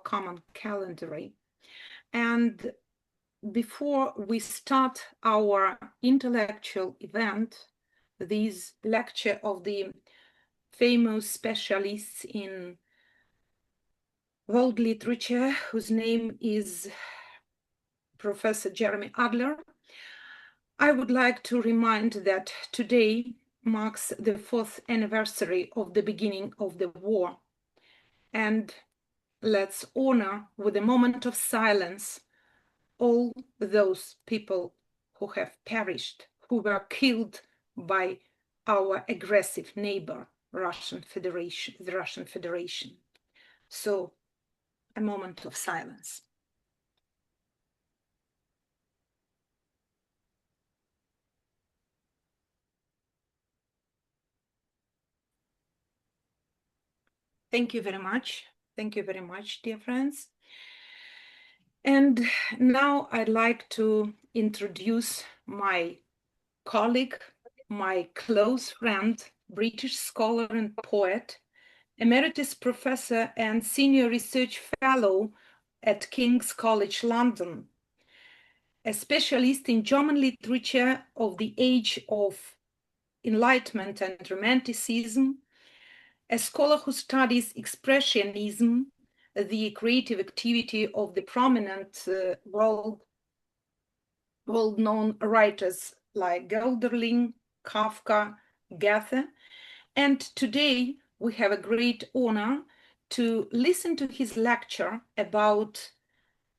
common calendar. And before we start our intellectual event, this lecture of the famous specialists in world literature, whose name is Professor Джеремі Адлер, I would like to remind that today marks the 4th anniversary of the beginning of the war. And let's honor with a moment of silence all those people who have perished, who were killed by our aggressive neighbor, the Russian Federation. So, a moment of silence. Thank you very much. Thank you very much, dear friends. And now I'd like to introduce my colleague, my close friend, British scholar and poet, Emeritus Professor and Senior Research Fellow at King's College London, a specialist in German literature of the age of Enlightenment and Romanticism, a scholar who studies expressionism, the creative activity of the prominent world-known writers like Gelderling, Kafka, Goethe. And today we have a great honor to listen to his lecture about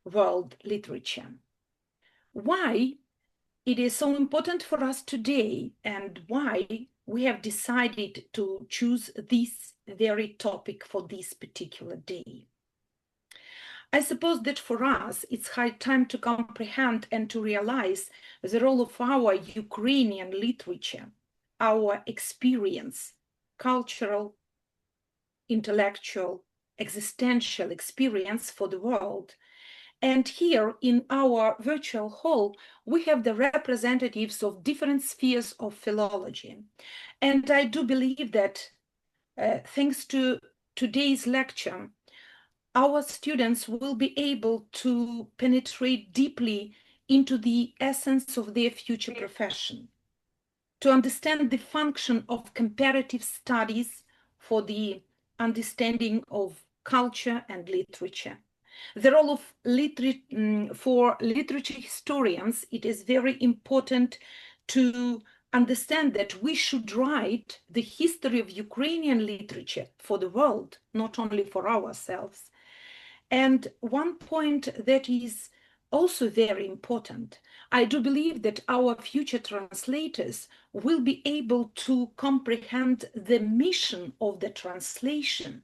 world literature. Why it is so important for us today and why we have decided to choose this very topic for this particular day. I suppose that for us, it's high time to comprehend and to realize the role of our Ukrainian literature, our experience, cultural, intellectual, existential experience for the world. And here in our virtual hall, we have the representatives of different spheres of philology. And I do believe that thanks to today's lecture, our students will be able to penetrate deeply into the essence of their future profession, to understand the function of comparative studies for the understanding of culture and literature. The role of for literature historians, it is very important to understand that we should write the history of Ukrainian literature for the world, not only for ourselves. And one point that is also very important, I do believe that our future translators will be able to comprehend the mission of the translation,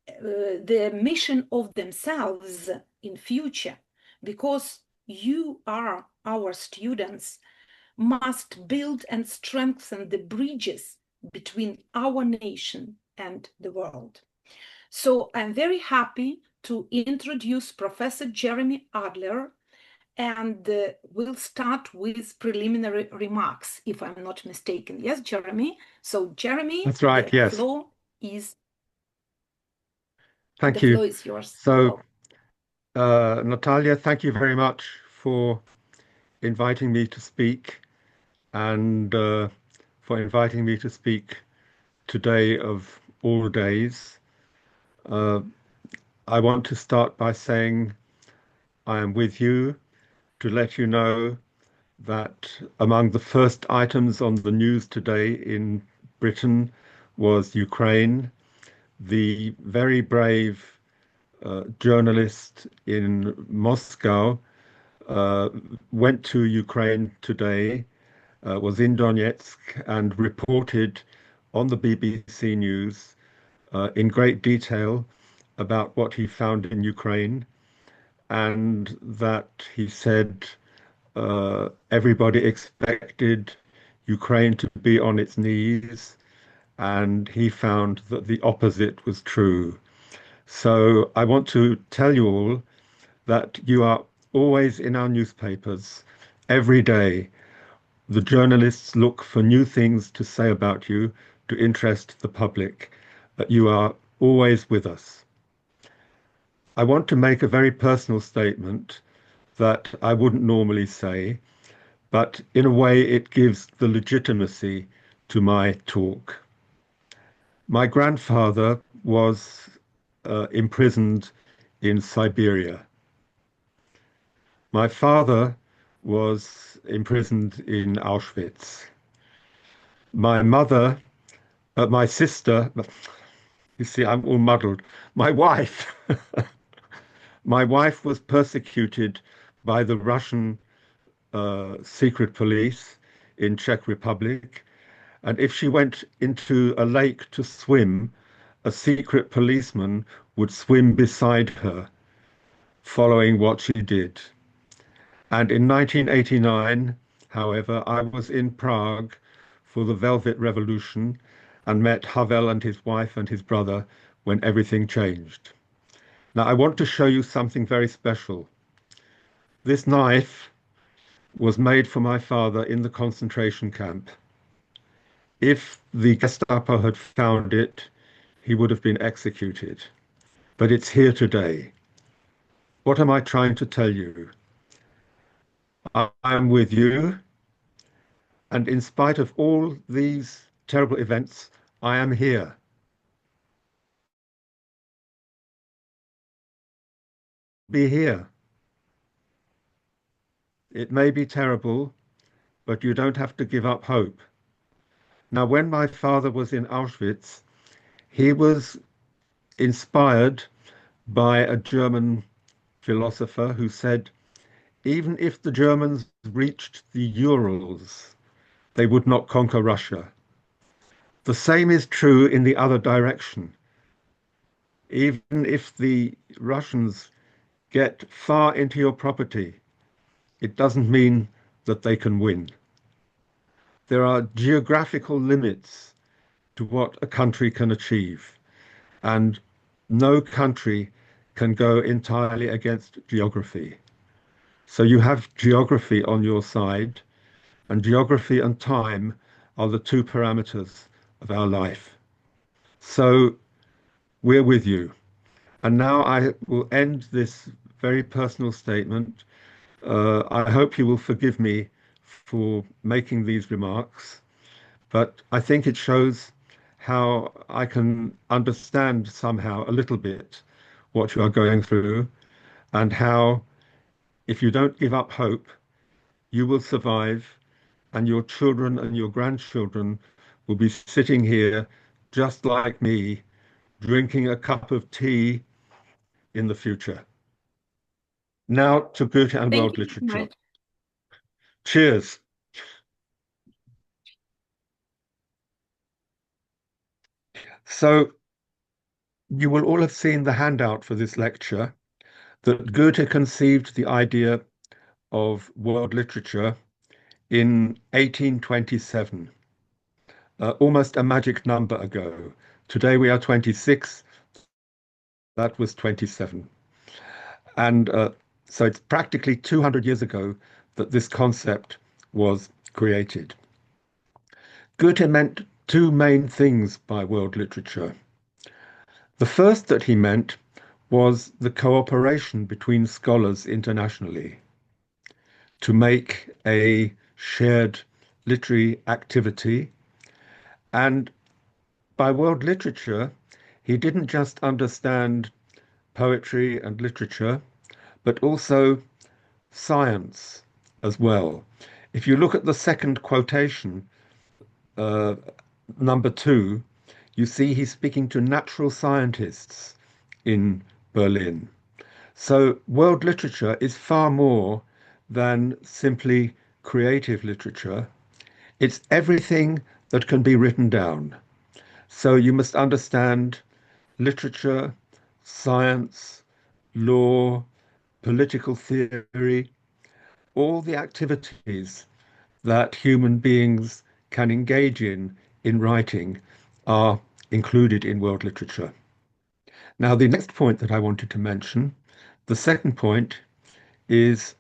the mission of themselves in future, because you are our students, must build and strengthen the bridges between our nation and the world. So I'm very happy to introduce Professor Джеремі Адлер, and we'll start with preliminary remarks, if I'm not mistaken. Yes, Jeremy? So Jeremy, that's right, the yes. floor is Thank the you. floor is yours. So, Natalia, thank you very much for inviting me to speak and for inviting me to speak today of all days. I want to start by saying I am with you to let you know that among the first items on the news today in Britain was Ukraine. The very brave journalist in Moscow went to Ukraine today, was in Donetsk, and reported on the BBC News in great detail about what he found in Ukraine, and that he said everybody expected Ukraine to be on its knees, and he found that the opposite was true. So I want to tell you all that you are always in our newspapers every day. The journalists look for new things to say about you to interest the public, but you are always with us. I want to make a very personal statement that I wouldn't normally say, but in a way it gives the legitimacy to my talk. My grandfather was imprisoned in Siberia. My father was imprisoned in Auschwitz. My sister, you see, I'm all muddled. My wife, my wife was persecuted by the Russian secret police in Czech Republic. And if she went into a lake to swim, a secret policeman would swim beside her, following what she did. And in 1989, however, I was in Prague for the Velvet Revolution and met Havel and his wife and his brother when everything changed. Now, I want to show you something very special. This knife was made for my father in the concentration camp. If the Gestapo had found it, he would have been executed. But it's here today. What am I trying to tell you? I am with you, and in spite of all these terrible events, I am here. Be here. It may be terrible, but you don't have to give up hope. Now, when my father was in Auschwitz, he was inspired by a German philosopher who said, even if the Germans reached the Urals, they would not conquer Russia. The same is true in the other direction. Even if the Russians get far into your property, it doesn't mean that they can win. There are geographical limits to what a country can achieve, and no country can go entirely against geography. So you have geography on your side, and geography and time are the two parameters of our life. So we're with you. And now I will end this very personal statement. I hope you will forgive me for making these remarks, but I think it shows how I can understand somehow a little bit what you are going through, and how if you don't give up hope, you will survive, and your children and your grandchildren will be sitting here just like me, drinking a cup of tea in the future. Now to Goethe and Thank world you very literature. much. Cheers. So you will all have seen the handout for this lecture that Goethe conceived the idea of world literature in 1827, almost a magic number ago. Today we are 26, that was 27. And so it's practically 200 years ago that this concept was created. Goethe meant two main things by world literature. The first that he meant was the cooperation between scholars internationally to make a shared literary activity. And by world literature, he didn't just understand poetry and literature, but also science as well. If you look at the second quotation, number 2, you see he's speaking to natural scientists in Berlin. So world literature is far more than simply creative literature. It's everything that can be written down. So you must understand literature, science, law, political theory, all the activities that human beings can engage in writing are included in world literature. Now, the next point that I wanted to mention, the second point, is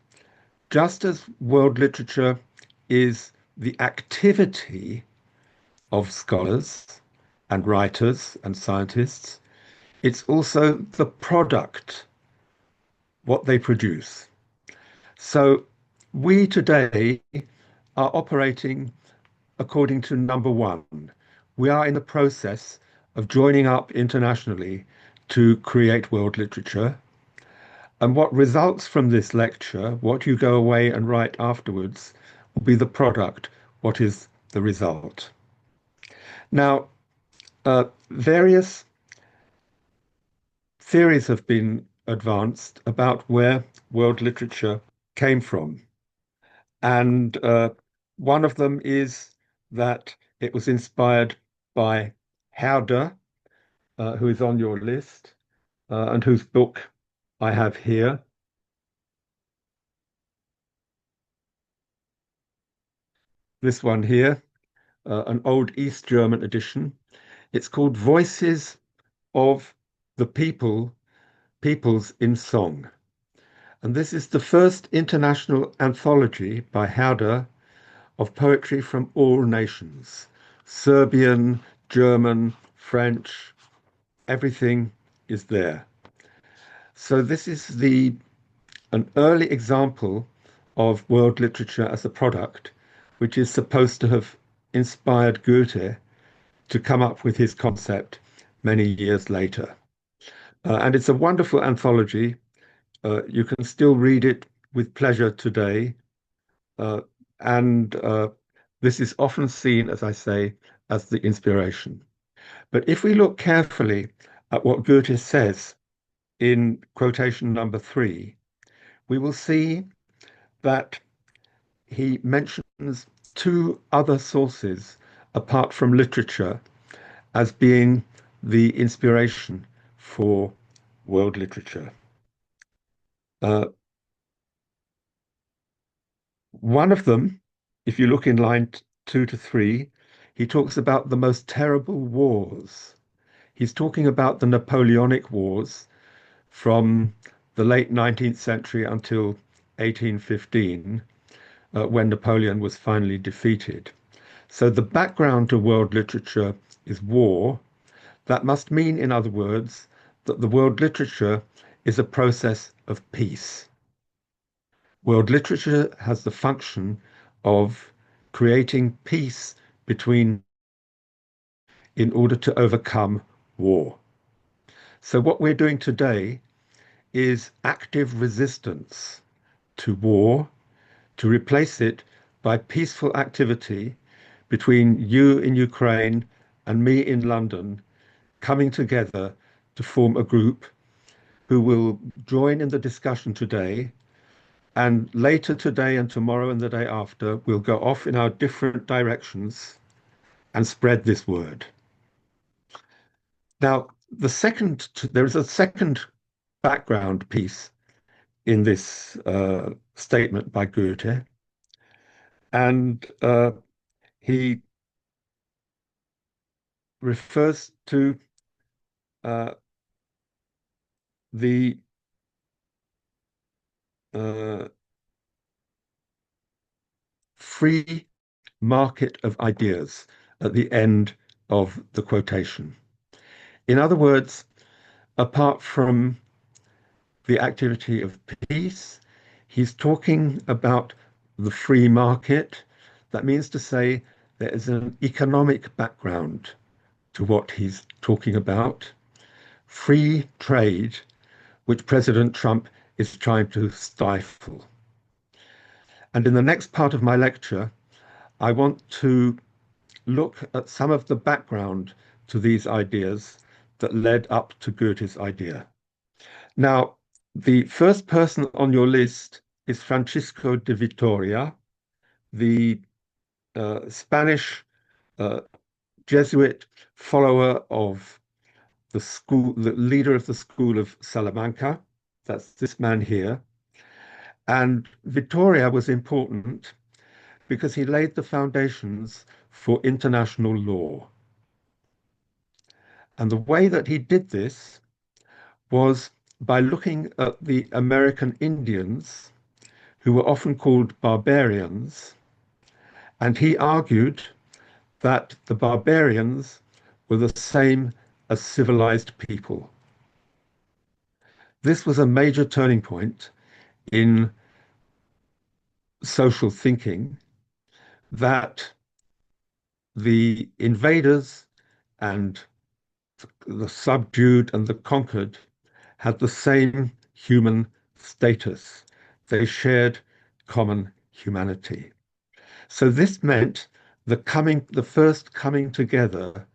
just as world literature is the activity of scholars and writers and scientists, it's also the product what they produce. So we today are operating according to number one. We are in the process of joining up internationally to create world literature. And what results from this lecture, what you go away and write afterwards, will be the product, what is the result. Now, various theories have been advanced about where world literature came from. And one of them is that it was inspired by Herder, who is on your list, and whose book I have here. This one here, an old East German edition. It's called Voices of the Peoples in Song. And this is the first international anthology by Herder of poetry from all nations. Serbian, German, French, everything is there. So this is an early example of world literature as a product, which is supposed to have inspired Goethe to come up with his concept many years later. And it's a wonderful anthology. You can still read it with pleasure today. And this is often seen, as I say, as the inspiration. But if we look carefully at what Goethe says in quotation number 3, we will see that he mentions two other sources apart from literature as being the inspiration for world literature. One of them, if you look in line 2 to 3, he talks about the most terrible wars. He's talking about the Napoleonic Wars from the late 19th century until 1815, when Napoleon was finally defeated. So the background to world literature is war. That must mean, in other words, that the world literature is a process of peace. World literature has the function of creating peace between in order to overcome war. So what we're doing today is active resistance to war, to replace it by peaceful activity between you in Ukraine and me in London, coming together to form a group who will join in the discussion today. And later today and tomorrow and the day after, we'll go off in our different directions and spread this word. Now, there is a second background piece in this statement by Goethe, and he refers to the free market of ideas at the end of the quotation. In other words, apart from the activity of peace, he's talking about the free market. That means to say there is an economic background to what he's talking about. Free trade, which President Trump is trying to stifle. And in the next part of my lecture, I want to look at some of the background to these ideas that led up to Goethe's idea. Now, the first person on your list is Francisco de Vitoria, the Spanish Jesuit follower of the leader of the school of Salamanca. That's this man here. And Vitoria was important because he laid the foundations for international law. And the way that he did this was by looking at the American Indians, who were often called barbarians, and he argued that the barbarians were the same as civilized people. this was a major turning point in social thinking, that the invaders and the subdued and the conquered had the same human status. They shared common humanity. So this meant the first coming together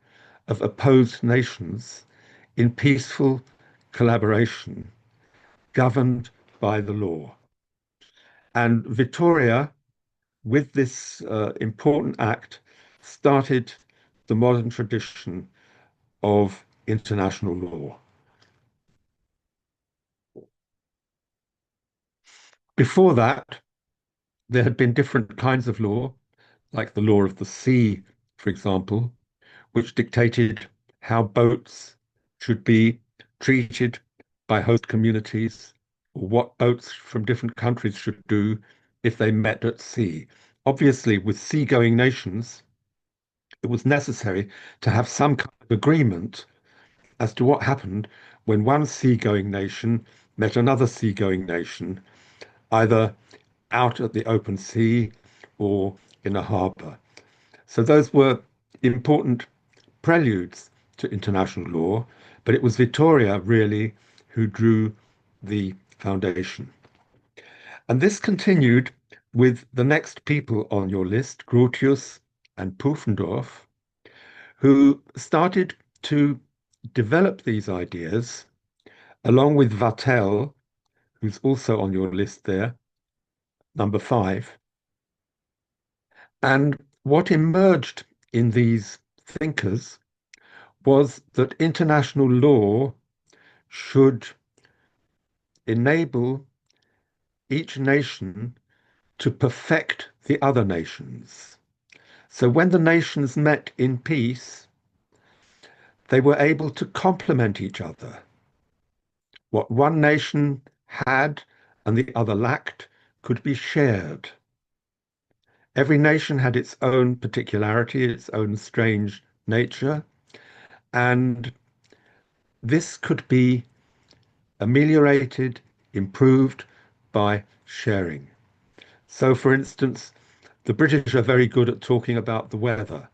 of opposed nations in peaceful collaboration, governed by the law. And Victoria, with this important act, started the modern tradition of international law. Before that, there had been different kinds of law, like the law of the sea, for example, which dictated how boats should be treated by host communities, or what boats from different countries should do if they met at sea. Obviously, with seagoing nations, it was necessary to have some kind of agreement as to what happened when one seagoing nation met another seagoing nation, either out at the open sea or in a harbour. So those were important preludes to international law, but it was Victoria really who drew the foundation. And this continued with the next people on your list, Grotius and Pufendorf, who started to develop these ideas along with Vattel, who's also on your list there, number 5. And what emerged in these thinkers was that international law should enable each nation to perfect the other nations. So when the nations met in peace, they were able to complement each other. What one nation had and the other lacked could be shared. Every nation had its own particularity, its own strange nature, and this could be ameliorated, improved by sharing. So, for instance, the British are very good at talking about the weather.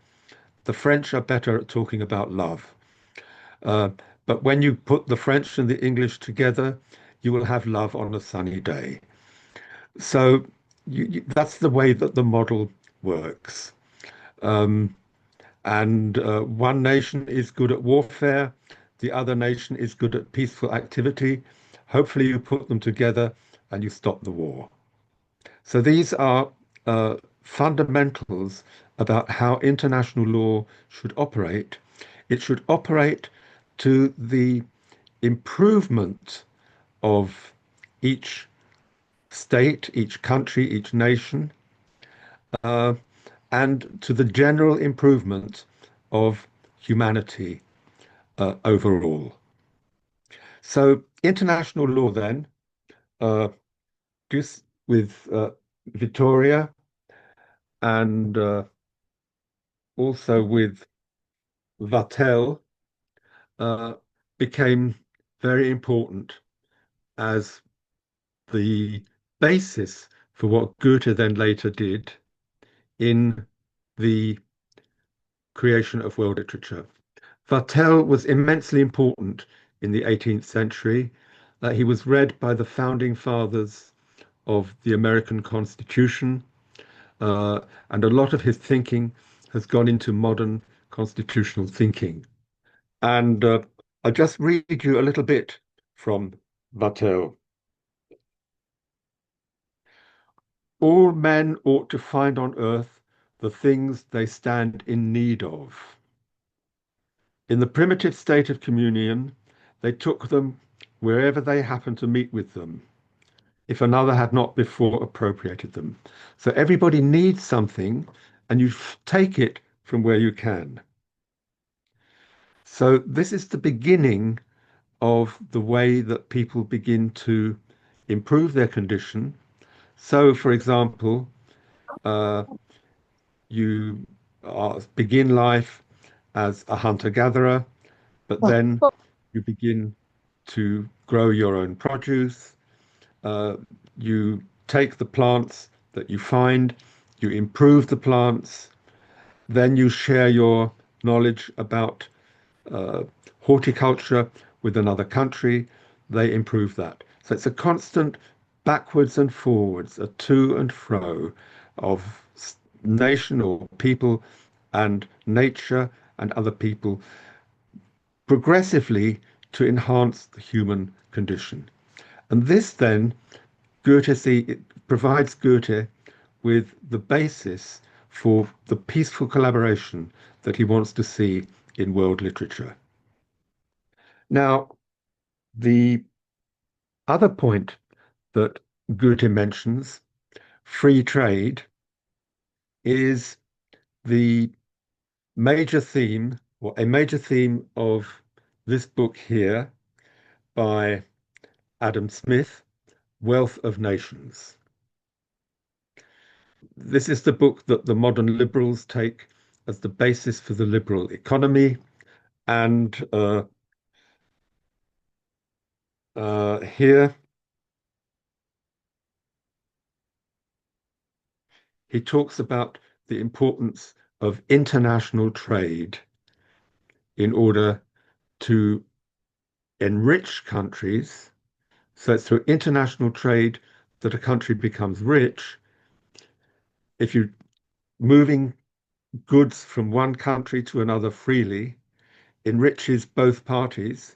The French are better at talking about love. But when you put the French and the English together, you will have love on a sunny day. So that's the way that the model works. And one nation is good at warfare, the other nation is good at peaceful activity. Hopefully you put them together and you stop the war. So these are fundamentals about how international law should operate. It should operate to the improvement of each state, each country, each nation, and to the general improvement of humanity overall. So international law then, just with Victoria and also with Vattel, became very important as the basis for what Goethe then later did in the creation of world literature. Vattel was immensely important in the 18th century. He was read by the founding fathers of the American Constitution, and a lot of his thinking has gone into modern constitutional thinking. And I'll just read you a little bit from Vattel. All men ought to find on earth the things they stand in need of. In the primitive state of communion, they took them wherever they happened to meet with them, if another had not before appropriated them. So everybody needs something, and you take it from where you can. So this is the beginning of the way that people begin to improve their condition. So, for example, you begin life as a hunter-gatherer, but then you begin to grow your own produce. You take the plants that you find, you improve the plants, then you share your knowledge about horticulture with another country, they improve that. So it's a constant backwards and forwards, a to and fro of nation or people and nature and other people progressively to enhance the human condition. And this then, it provides Goethe with the basis for the peaceful collaboration that he wants to see in world literature. Now, the other point that Goethe mentions, free trade, is the major theme, or a major theme of this book here by Adam Smith, Wealth of Nations. This is the book that the modern liberals take as the basis for the liberal economy, and here he talks about the importance of international trade in order to enrich countries. So it's through international trade that a country becomes rich. If you're moving goods from one country to another freely, enriches both parties.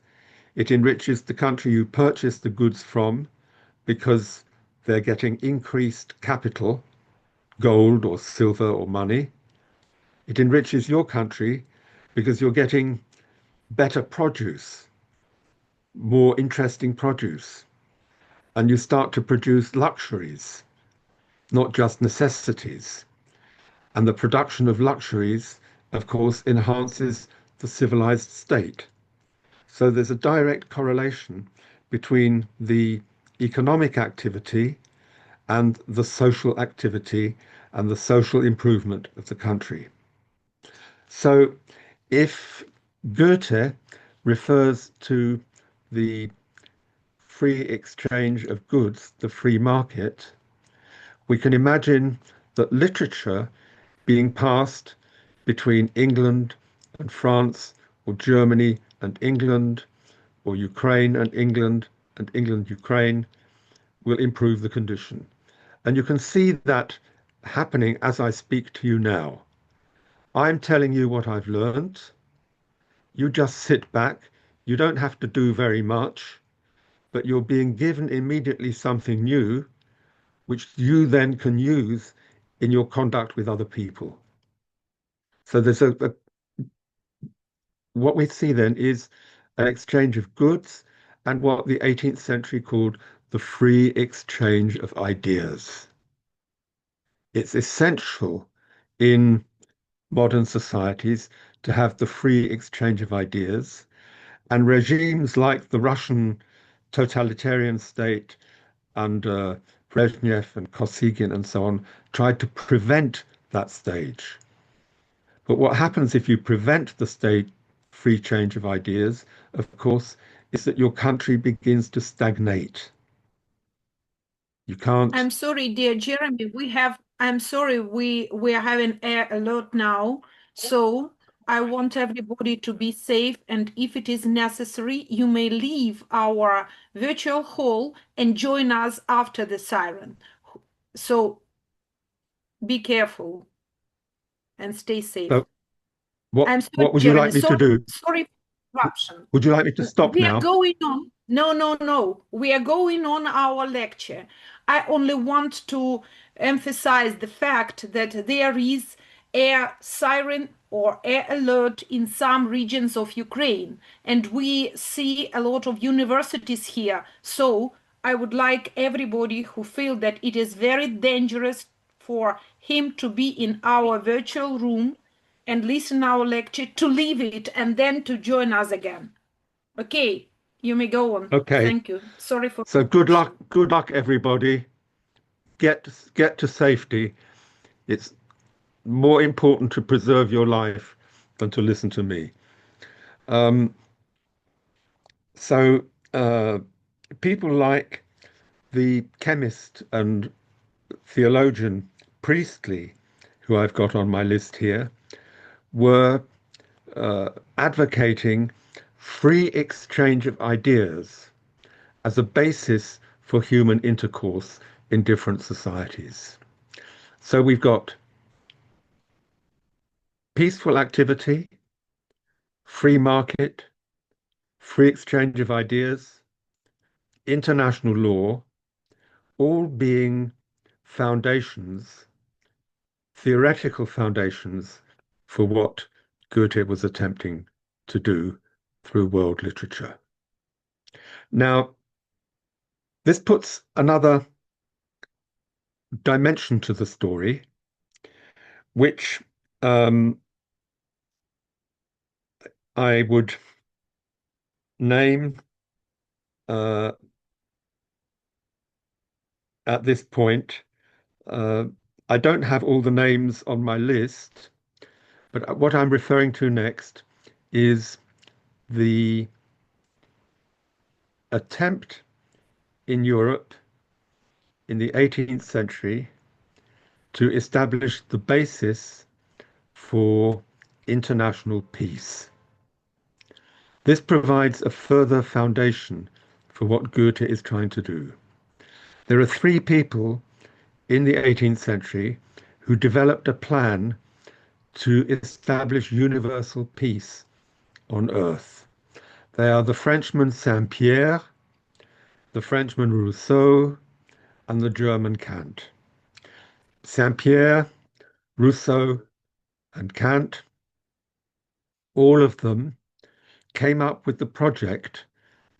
It enriches the country you purchase the goods from because they're getting increased capital, gold or silver or money. It enriches your country because you're getting better produce, more interesting produce, and you start to produce luxuries, not just necessities. And the production of luxuries, of course, enhances the civilized state. So there's a direct correlation between the economic activity and the social activity and the social improvement of the country. So if Goethe refers to the free exchange of goods, the free market, we can imagine that literature being passed between England and France, or Germany and England, or Ukraine and England, Ukraine, will improve the condition. And you can see that happening as I speak to you now. I'm telling you what I've learned. You just sit back. You don't have to do very much, but you're being given immediately something new, which you then can use in your conduct with other people. So there's what we see then is an exchange of goods and what the 18th century called the free exchange of ideas. It's essential in modern societies to have the free exchange of ideas, and regimes like the Russian totalitarian state under Brezhnev and Kosygin and so on tried to prevent that stage. But what happens if you prevent the state free change of ideas, of course, is that your country begins to stagnate. You can't. I'm sorry, dear Jeremy, I'm sorry, we are having air alert now, so I want everybody to be safe, and if it is necessary, you may leave our virtual hall and join us after the siren. So be careful and stay safe. So I'm sorry, what would you Jeremy, like me to do? sorry for interruption. Would you like me to stop We now? are going on. No. We are going on our lecture. I only want to emphasize the fact that there is air siren or air alert in some regions of Ukraine, and we see a lot of universities here. So I would like everybody who feel that it is very dangerous for him to be in our virtual room and listen our lecture to leave it and then to join us again. Okay, you may go on. Okay. Thank you. Sorry for. So good luck, everybody. Get to safety. It's more important to preserve your life than to listen to me. So people like the chemist and theologian Priestley, who I've got on my list here, were advocating free exchange of ideas as a basis for human intercourse in different societies. So we've got peaceful activity, free market, free exchange of ideas, international law, all being foundations, theoretical foundations for what Goethe was attempting to do through world literature. Now, this puts another dimension to the story, which I would name at this point. I don't have all the names on my list, but what I'm referring to next is the attempt in Europe in the 18th century to establish the basis for international peace. This provides a further foundation for what Goethe is trying to do. There are three people in the 18th century who developed a plan to establish universal peace on earth. They are the Frenchman Saint-Pierre, the Frenchman Rousseau, and the German Kant. Saint-Pierre, Rousseau, and Kant, all of them came up with the project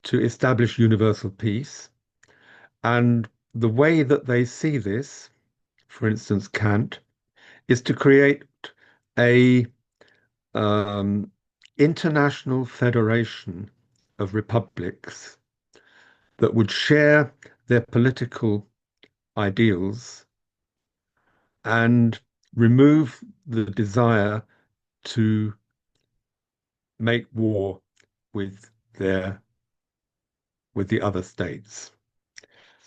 to establish universal peace. And the way that they see this, for instance, Kant, is to create a international federation of republics that would share their political ideals and remove the desire to make war with the other states.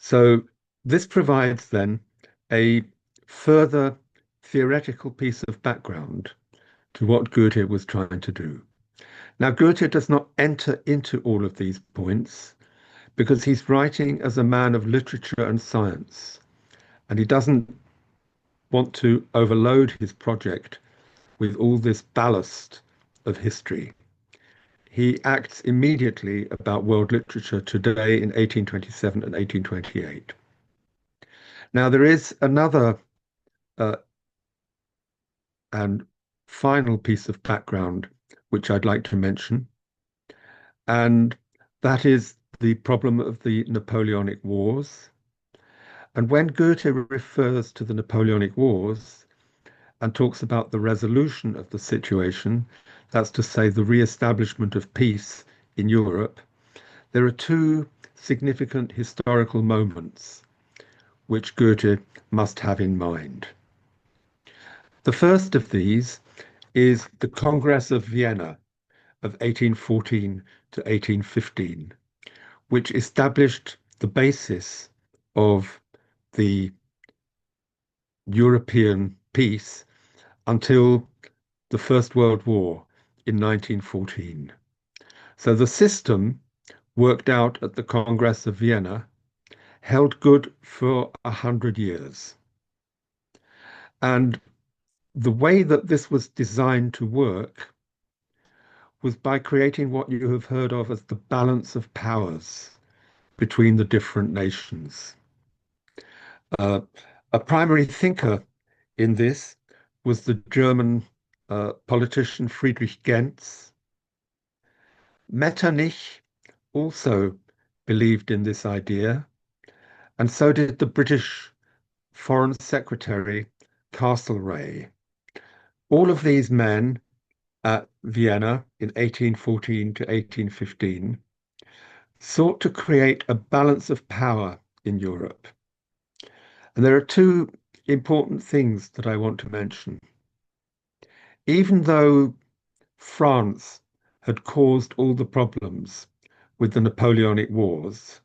So this provides then a further theoretical piece of background to what Goethe was trying to do. Now, Goethe does not enter into all of these points because he's writing as a man of literature and science, and he doesn't want to overload his project with all this ballast of history. He acts immediately about world literature today in 1827 and 1828. Now, there is another and final piece of background which I'd like to mention, and that is the problem of the Napoleonic Wars. And when Goethe refers to the Napoleonic Wars and talks about the resolution of the situation, that's to say the re-establishment of peace in Europe, there are two significant historical moments which Goethe must have in mind. The first of these is the Congress of Vienna of 1814 to 1815, which established the basis of the European peace until the First World War in 1914. So the system worked out at the Congress of Vienna held good for 100 years. And the way that this was designed to work was by creating what you have heard of as the balance of powers between the different nations. A primary thinker in this was the German politician Friedrich Gentz. Metternich also believed in this idea, and so did the British Foreign Secretary Castlereagh. All of these men at Vienna in 1814 to 1815 sought to create a balance of power in Europe. And there are two important things that I want to mention. Even though France had caused all the problems with the Napoleonic Wars,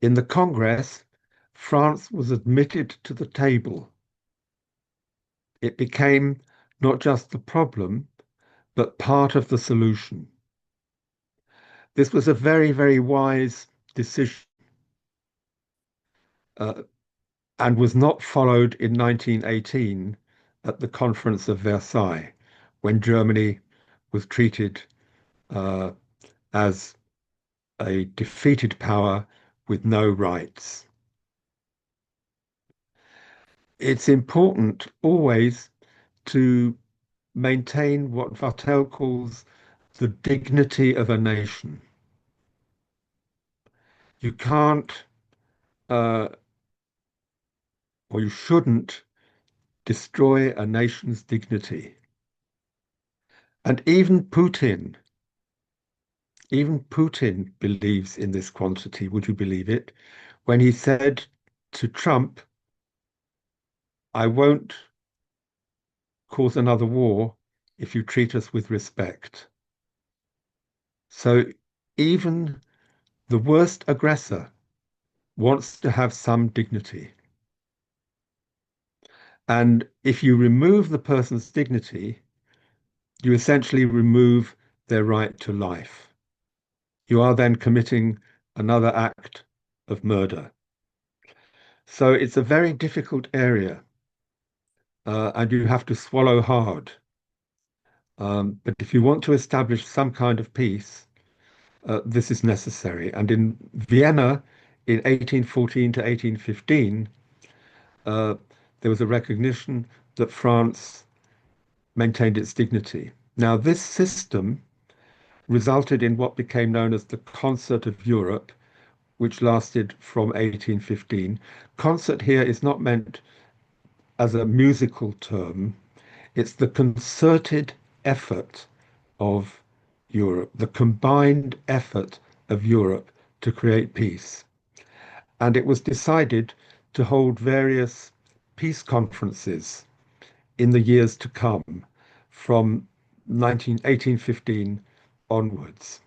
In the Congress, France was admitted to the table. It became not just the problem, but part of the solution. This was a very, very wise decision, and was not followed in 1918 at the Conference of Versailles, when Germany was treated as a defeated power with no rights. It's important always to maintain what Vattel calls the dignity of a nation. You can't, or you shouldn't, destroy a nation's dignity. And even Putin believes in this quantity, would you believe it? When he said to Trump, I won't cause another war if you treat us with respect. So even the worst aggressor wants to have some dignity. And if you remove the person's dignity, you essentially remove their right to life. You are then committing another act of murder. So it's a very difficult area, and you have to swallow hard. But if you want to establish some kind of peace, this is necessary. And in Vienna, in 1814 to 1815, there was a recognition that France maintained its dignity. Now, this system resulted in what became known as the Concert of Europe, which lasted from 1815. Concert here is not meant as a musical term. It's the concerted effort of Europe, the combined effort of Europe to create peace. And it was decided to hold various peace conferences in the years to come from 1815 onwards.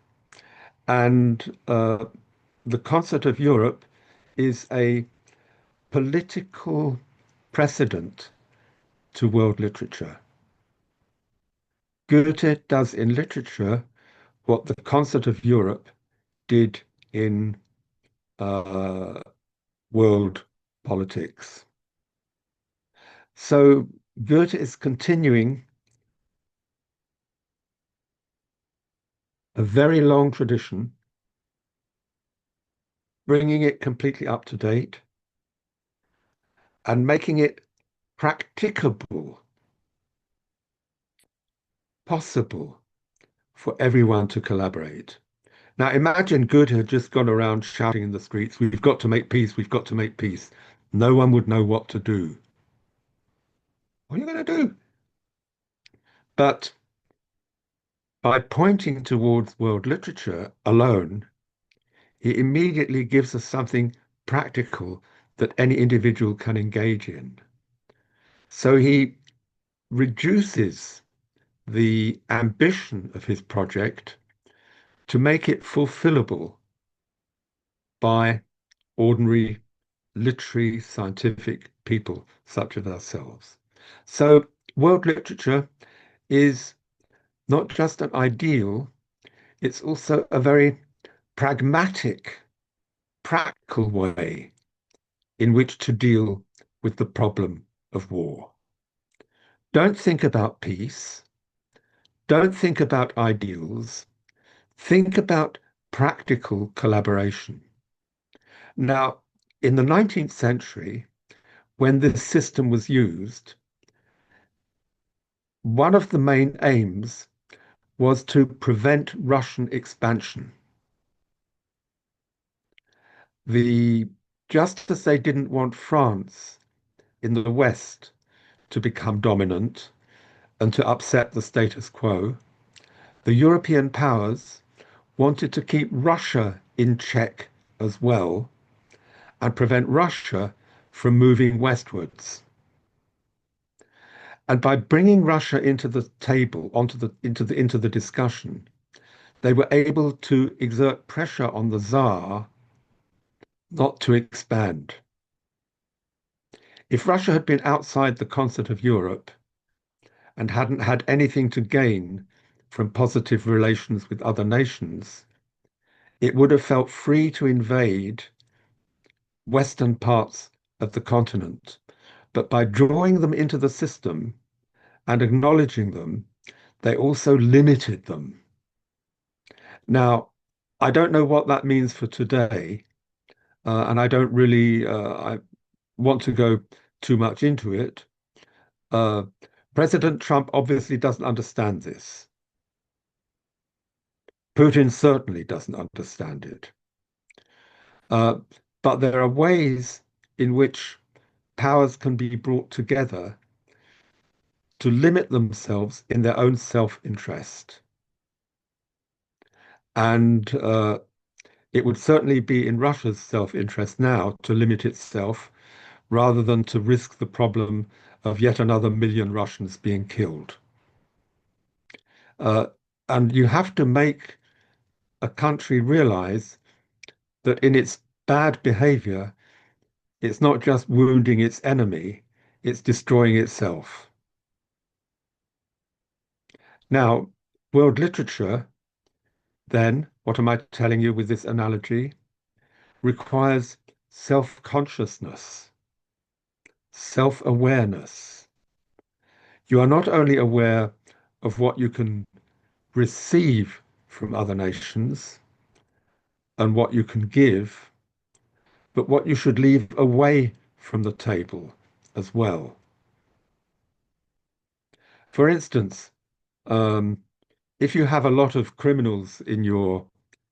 And the Concert of Europe is a political precedent to world literature. Goethe does in literature what the Concert of Europe did in world politics. So Goethe is continuing a very long tradition, bringing it completely up to date and making it practicable, possible for everyone to collaborate. Now imagine Goethe had just gone around shouting in the streets, we've got to make peace, we've got to make peace. No one would know what to do. What are you going to do? But by pointing towards world literature alone, he immediately gives us something practical that any individual can engage in. So he reduces the ambition of his project to make it fulfillable by ordinary literary, scientific people such as ourselves. So world literature is not just an ideal, it's also a very pragmatic, practical way in which to deal with the problem of war. Don't think about peace. Don't think about ideals. Think about practical collaboration. Now, in the 19th century, when this system was used, one of the main aims was to prevent Russian expansion. Just as they didn't want France in the West to become dominant and to upset the status quo, the European powers wanted to keep Russia in check as well and prevent Russia from moving westwards. And by bringing Russia into the table, into the discussion, they were able to exert pressure on the Tsar not to expand. If Russia had been outside the concert of Europe and hadn't had anything to gain from positive relations with other nations, it would have felt free to invade western parts of the continent. But by drawing them into the system and acknowledging them, they also limited them. Now, I don't know what that means for today, and I don't really I want to go too much into it. President Trump obviously doesn't understand this. Putin certainly doesn't understand it. But there are ways in which powers can be brought together to limit themselves in their own self-interest. And it would certainly be in Russia's self-interest now to limit itself rather than to risk the problem of yet another million Russians being killed. And you have to make a country realize that in its bad behavior, it's not just wounding its enemy, it's destroying itself. Now, world literature, then, what am I telling you with this analogy? Requires self-consciousness, self-awareness. You are not only aware of what you can receive from other nations and what you can give, but what you should leave away from the table as well. For instance, if you have a lot of criminals in your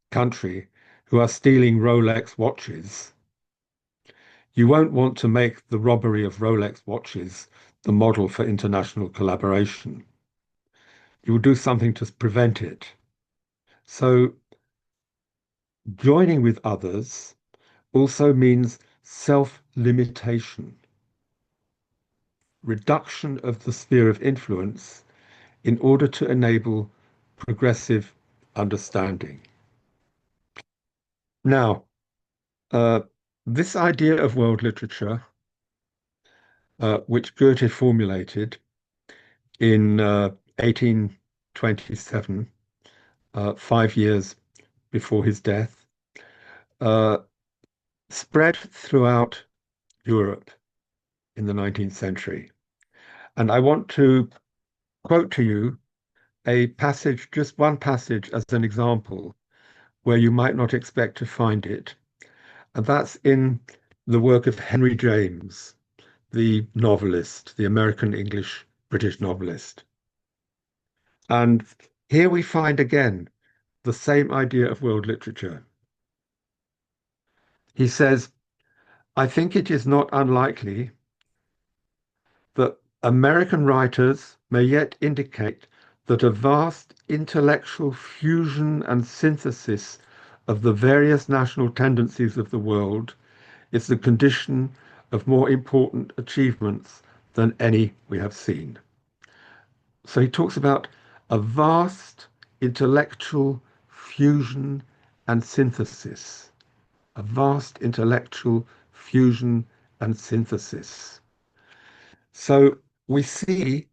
country who are stealing Rolex watches, you won't want to make the robbery of Rolex watches the model for international collaboration. You will do something to prevent it. So joining with others also means self-limitation, reduction of the sphere of influence in order to enable progressive understanding. Now, this idea of world literature, which Goethe formulated in 1827, 5 years before his death, spread throughout Europe in the 19th century. And I want to quote to you a passage, just one passage as an example, where you might not expect to find it. And that's in the work of Henry James, the novelist, the American English British novelist. And here we find again the same idea of world literature. He says, I think it is not unlikely that American writers may yet indicate that a vast intellectual fusion and synthesis of the various national tendencies of the world is the condition of more important achievements than any we have seen. So he talks about a vast intellectual fusion and synthesis, a vast intellectual fusion and synthesis. So we see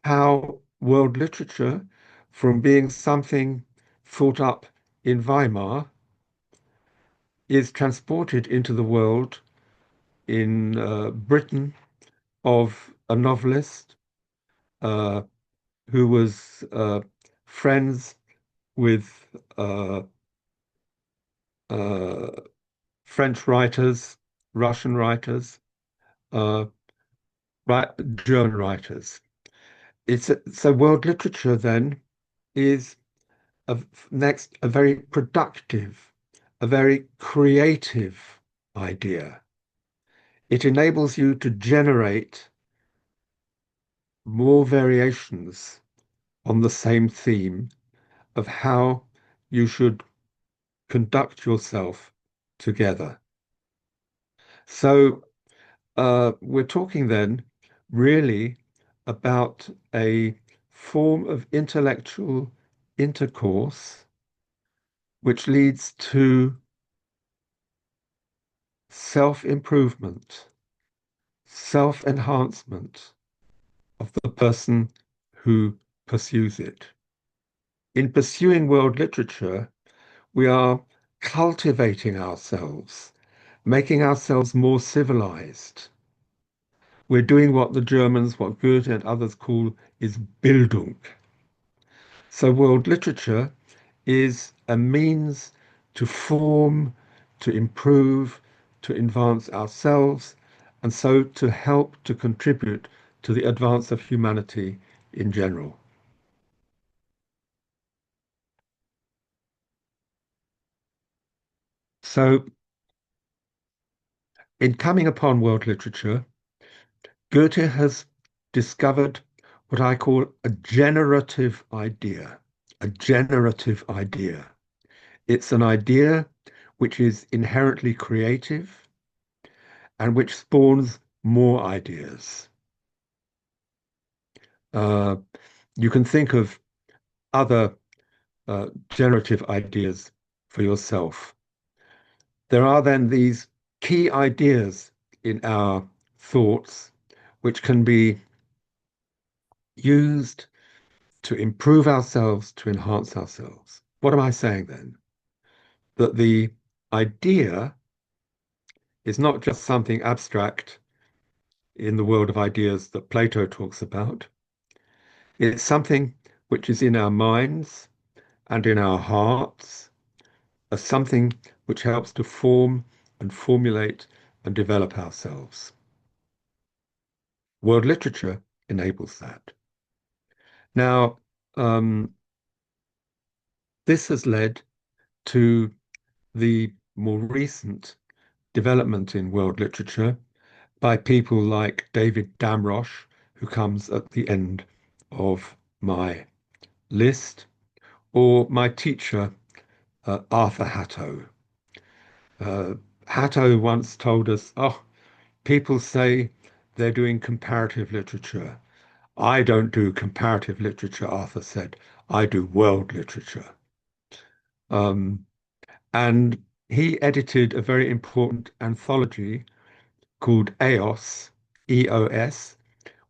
how world literature, from being something thought up in Weimar, is transported into the world in Britain of a novelist who was friends with French writers, Russian writers, German writers. So world literature then is a very productive, a very creative idea. It enables you to generate more variations on the same theme of how you should conduct yourself together. So we're talking then really about a form of intellectual intercourse which leads to self-improvement, self-enhancement of the person who pursues it. In pursuing world literature, we are cultivating ourselves, making ourselves more civilized. We're doing what the Germans, what Goethe and others call is Bildung. So world literature is a means to form, to improve, to advance ourselves, and so to help to contribute to the advance of humanity in general. So, in coming upon world literature, Goethe has discovered what I call a generative idea. A generative idea. It's an idea which is inherently creative and which spawns more ideas. You can think of other generative ideas for yourself. There are then these key ideas in our thoughts which can be used to improve ourselves, to enhance ourselves. What am I saying then? That the idea is not just something abstract in the world of ideas that Plato talks about. It's something which is in our minds and in our hearts, as something which helps to form and formulate and develop ourselves. World literature enables that. Now, this has led to the more recent development in world literature by people like David Damrosch, who comes at the end of my list, or my teacher, Arthur Hatto. Hatto once told us, oh, people say they're doing comparative literature. I don't do comparative literature, Arthur said. I do world literature. And he edited a very important anthology called EOS, E-O-S,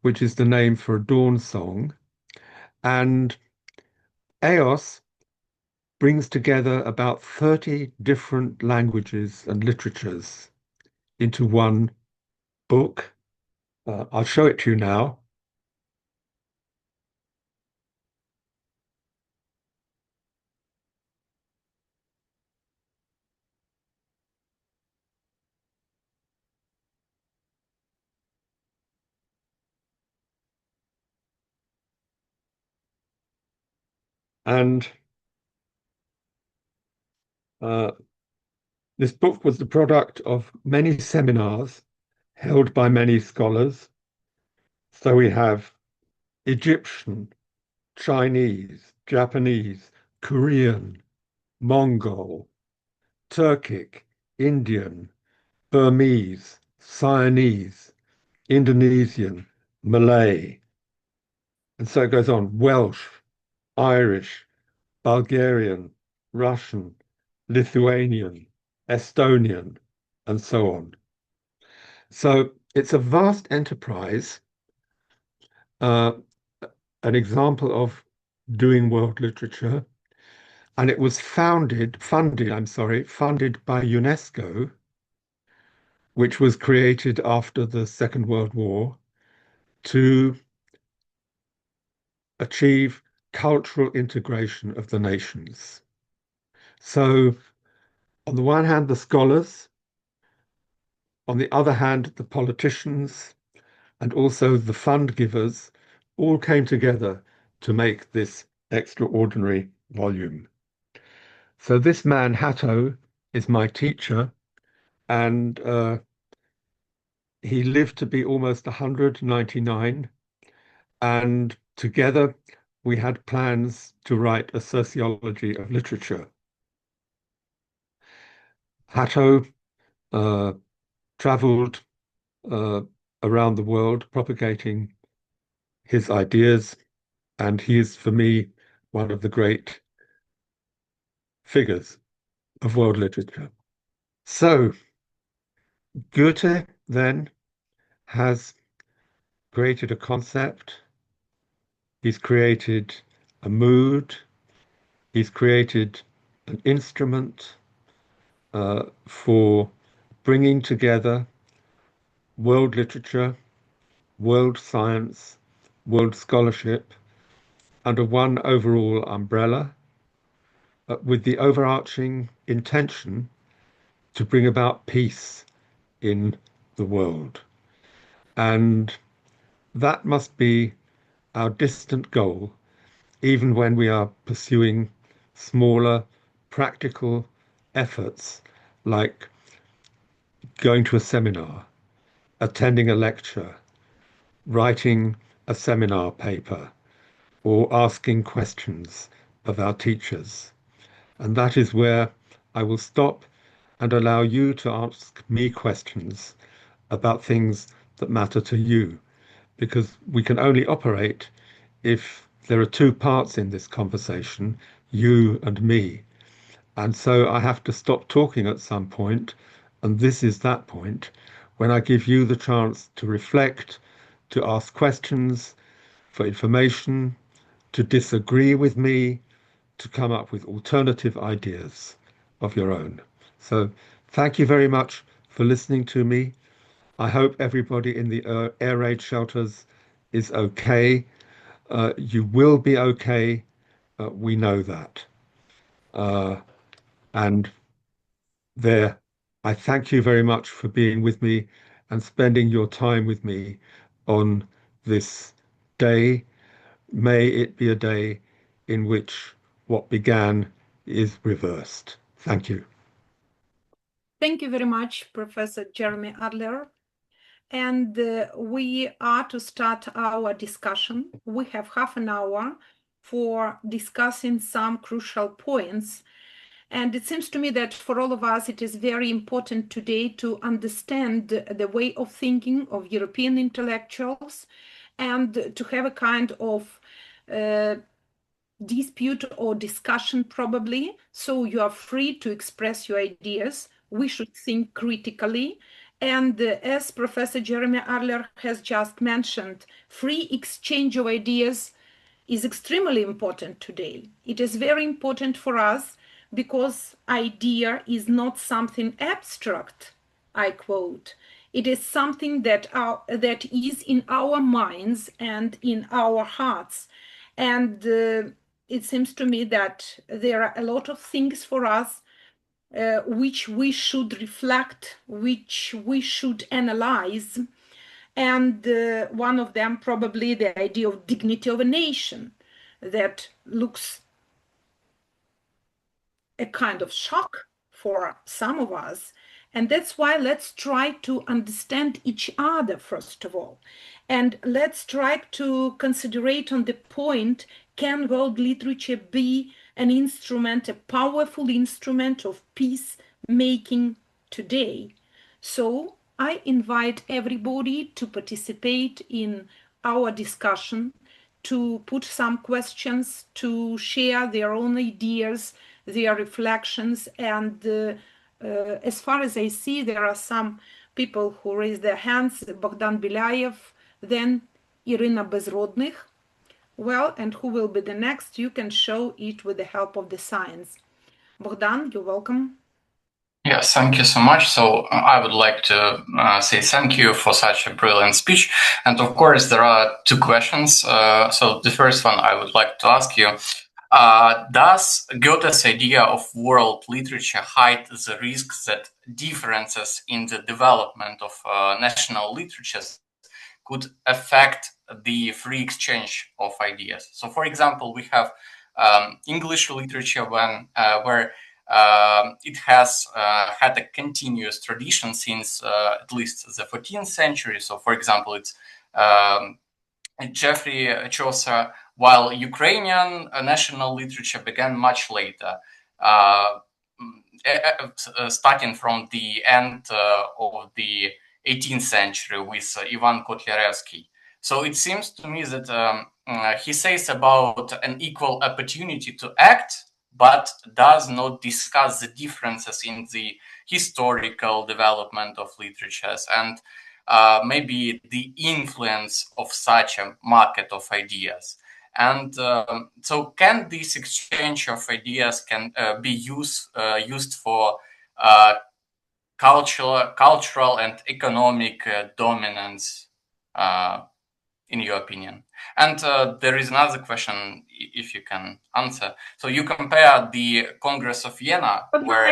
which is the name for a dawn song. And EOS brings together about 30 different languages and literatures into one book. I'll show it to you now. And this book was the product of many seminars held by many scholars. So we have Egyptian, Chinese, Japanese, Korean, Mongol, Turkic, Indian, Burmese, Siamese, Indonesian, Malay, and so it goes on, Welsh, Irish, Bulgarian, Russian, Lithuanian, Estonian, and so on. So it's a vast enterprise, an example of doing world literature, and it was funded by UNESCO, which was created after the Second World War to achieve cultural integration of the nations. So on the one hand, the scholars, on the other hand, the politicians, and also the fund givers all came together to make this extraordinary volume. So this man, Hatto, is my teacher, and he lived to be almost 199, and together we had plans to write a sociology of literature. Hatto traveled around the world propagating his ideas, and he is, for me, one of the great figures of world literature. So, Goethe then has created a concept, he's created a mood, he's created an instrument for bringing together world literature, world science, world scholarship under one overall umbrella with the overarching intention to bring about peace in the world. And that must be our distant goal, even when we are pursuing smaller, practical efforts like going to a seminar, attending a lecture, writing a seminar paper, or asking questions of our teachers. And that is where I will stop and allow you to ask me questions about things that matter to you, because we can only operate if there are two parts in this conversation, you and me. And so I have to stop talking at some point, and this is that point when I give you the chance to reflect, to ask questions for information, to disagree with me, to come up with alternative ideas of your own. So thank you very much for listening to me. I hope everybody in the air raid shelters is okay. You will be okay. We know that. And there, I thank you very much for being with me and spending your time with me on this day. May it be a day in which what began is reversed. Thank you. Thank you very much, Professor Джеремі Адлер. And we are to start our discussion. We have half an hour for discussing some crucial points. And it seems to me that for all of us, it is very important today to understand the way of thinking of European intellectuals and to have a kind of dispute or discussion probably. So you are free to express your ideas. We should think critically. And as Professor Джеремі Адлер has just mentioned, free exchange of ideas is extremely important today. It is very important for us because idea is not something abstract, I quote. It is something that is in our minds and in our hearts. And it seems to me that there are a lot of things for us which we should reflect, which we should analyze. And one of them probably the idea of dignity of a nation that looks a kind of shock for some of us. And that's why let's try to understand each other, first of all. And let's try to considerate on the point, can world literature be an instrument, a powerful instrument of peace-making today? So I invite everybody to participate in our discussion, to put some questions, to share their own ideas, their reflections. And as far as I see, there are some people who raise their hands, Богдан Біляєв, then Irina Безродних. Well, and who will be the next? You can show it with the help of the signs. Bogdan, you're welcome. Yes, thank you so much. So I would like to say thank you for such a brilliant speech. And of course, there are two questions. So the first one I would like to ask you, does Goethe's idea of world literature hide the risk that differences in the development of national literatures could affect the free exchange of ideas? So, for example, we have English literature where it has had a continuous tradition since at least the 14th century. So, for example, it's Geoffrey Chaucer, while Ukrainian national literature began much later, starting from the end of the 18th century with Ivan Kotlяревский. So it seems to me that he says about an equal opportunity to act, but does not discuss the differences in the historical development of literatures and maybe the influence of such a market of ideas. And so can this exchange of ideas can be used for cultural and economic dominance, in your opinion? And there is another question, if you can answer. So you compare the Congress of Vienna, where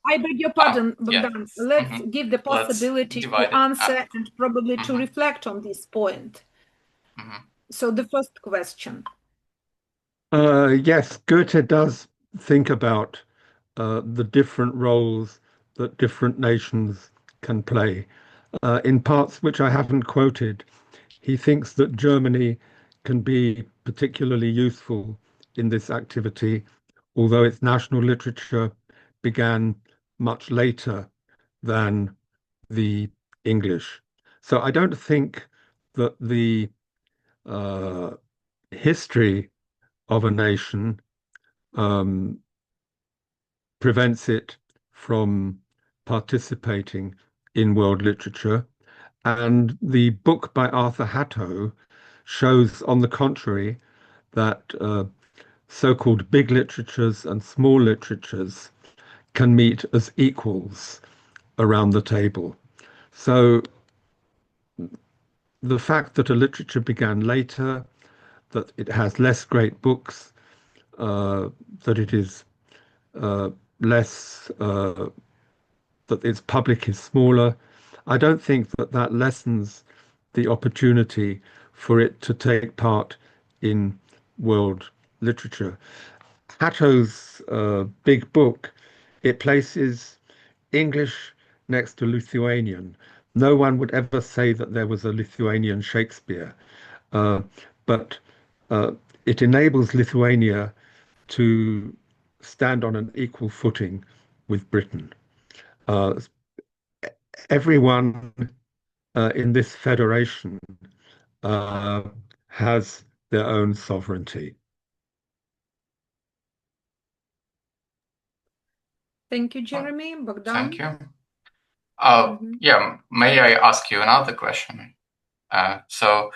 I beg your pardon, Bogdan. yeah. Let's give the possibility to answer and probably to reflect on this point. So the first question. Yes, Goethe does think about the different roles that different nations can play. In parts which I haven't quoted, he thinks that Germany can be particularly useful in this activity, although its national literature began much later than the English. So I don't think that the history of a nation prevents it from participating in world literature. And the book by Arthur Hatto shows, on the contrary, that so-called big literatures and small literatures can meet as equals around the table. So the fact that a literature began later, that it has less great books, that it is less, that its public is smaller, I don't think that that lessens the opportunity for it to take part in world literature. Hatto's big book, it places English next to Lithuanian. No one would ever say that there was a Lithuanian Shakespeare, but it enables Lithuania to stand on an equal footing with Britain. Everyone in this federation has their own sovereignty. Thank you, Jeremy. Bogdan? Thank you. Yeah, may I ask you another question? So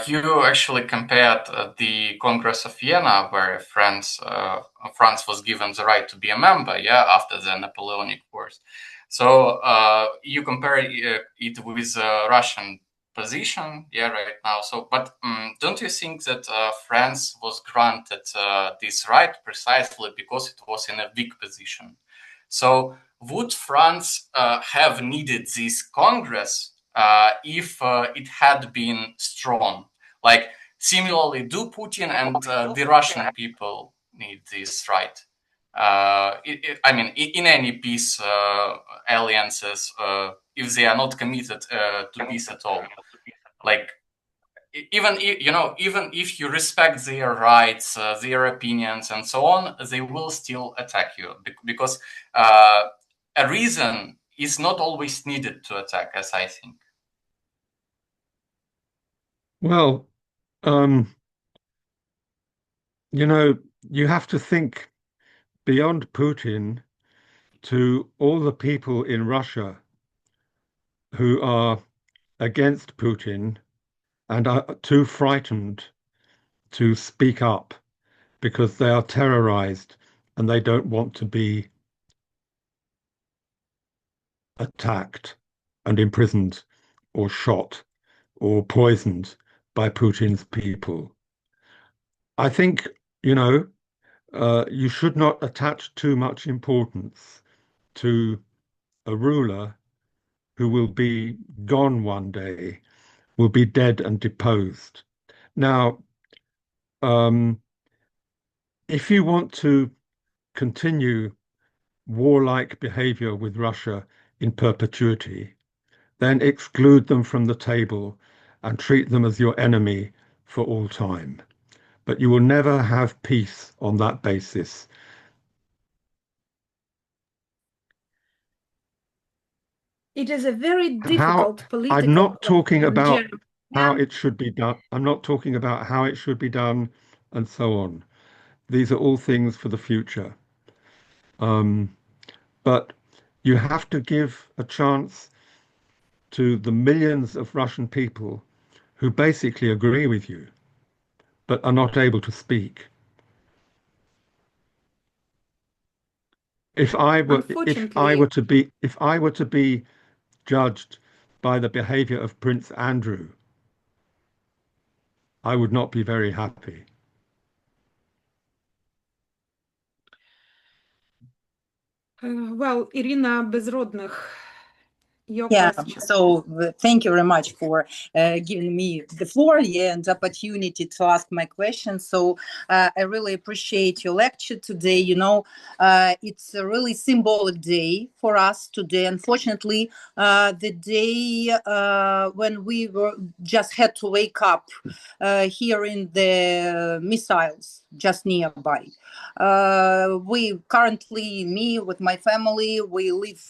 you actually compared the Congress of Vienna, where France was given the right to be a member, yeah, after the Napoleonic Wars. So you compare it with Russian position, yeah, right now. So, but don't you think that France was granted this right precisely because it was in a weak position? So would France have needed this Congress if it had been strong? Like, similarly, do Putin and the Russian people need this right? I mean, in any peace alliances, if they are not committed to peace at all, like, even if you respect their rights, their opinions, and so on, they will still attack you because a reason is not always needed to attack, as I think. Well, you have to think beyond Putin to all the people in Russia who are against Putin and are too frightened to speak up because they are terrorized and they don't want to be attacked and imprisoned or shot or poisoned by Putin's people. I think, you should not attach too much importance to a ruler who will be gone one day, will be dead and deposed. Now, if you want to continue warlike behavior with Russia in perpetuity, then exclude them from the table and treat them as your enemy for all time. But you will never have peace on that basis. It is a very difficult political I'm not talking about Jeremy. how it should be done. I'm not talking about how it should be done and so on. These are all things for the future. But You have to give a chance to the millions of Russian people who basically agree with you, but are not able to speak. If I were to be judged by the behavior of Prince Andrew, I would not be very happy. Well, Irina Безродних, your Yeah, question. so thank you very much for giving me the floor and the opportunity to ask my question. So I really appreciate your lecture today. You know, it's a really symbolic day for us today. Unfortunately, the day when we were just had to wake up hearing the missiles just nearby. We currently, me with my family, we live,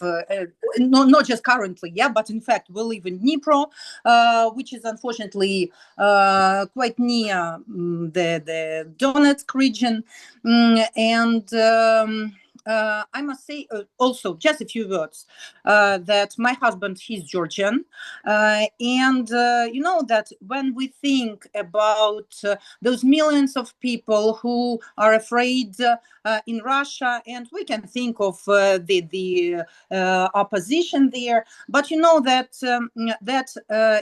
not just currently, yeah, but in fact, we live in Dnipro, which is unfortunately quite near the Donetsk region. I must say also just a few words that my husband, he's Georgian. You know that when we think about those millions of people who are afraid in Russia, and we can think of the opposition there, but you know that that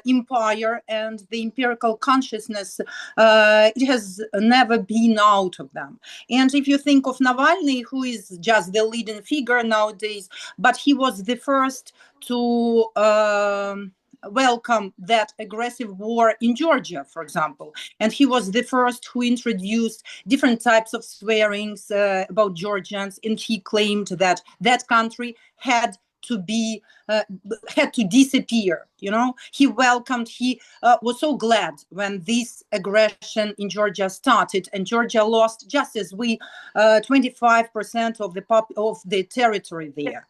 empire and the empirical consciousness, it has never been out of them. And if you think of Navalny, who is just the leading figure nowadays, but he was the first to welcome that aggressive war in Georgia, for example. And he was the first who introduced different types of swearings about Georgians, and he claimed that that country had to be had to disappear. You know, he welcomed, he was so glad when this aggression in Georgia started, and Georgia lost, just as we, 25% of the territory there.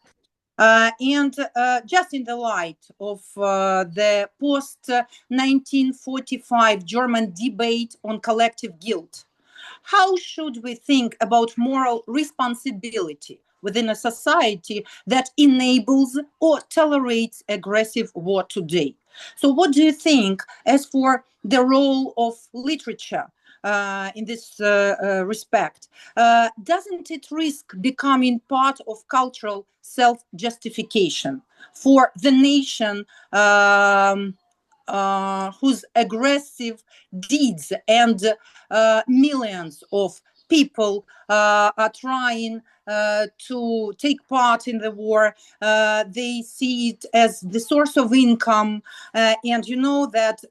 Just in the light of the post-1945 German debate on collective guilt, how should we think about moral responsibility within a society that enables or tolerates aggressive war today? So what do you think as for the role of literature in this respect? Doesn't it risk becoming part of cultural self-justification for the nation whose aggressive deeds and millions of people are trying to take part in the war? They see it as the source of income, and you know that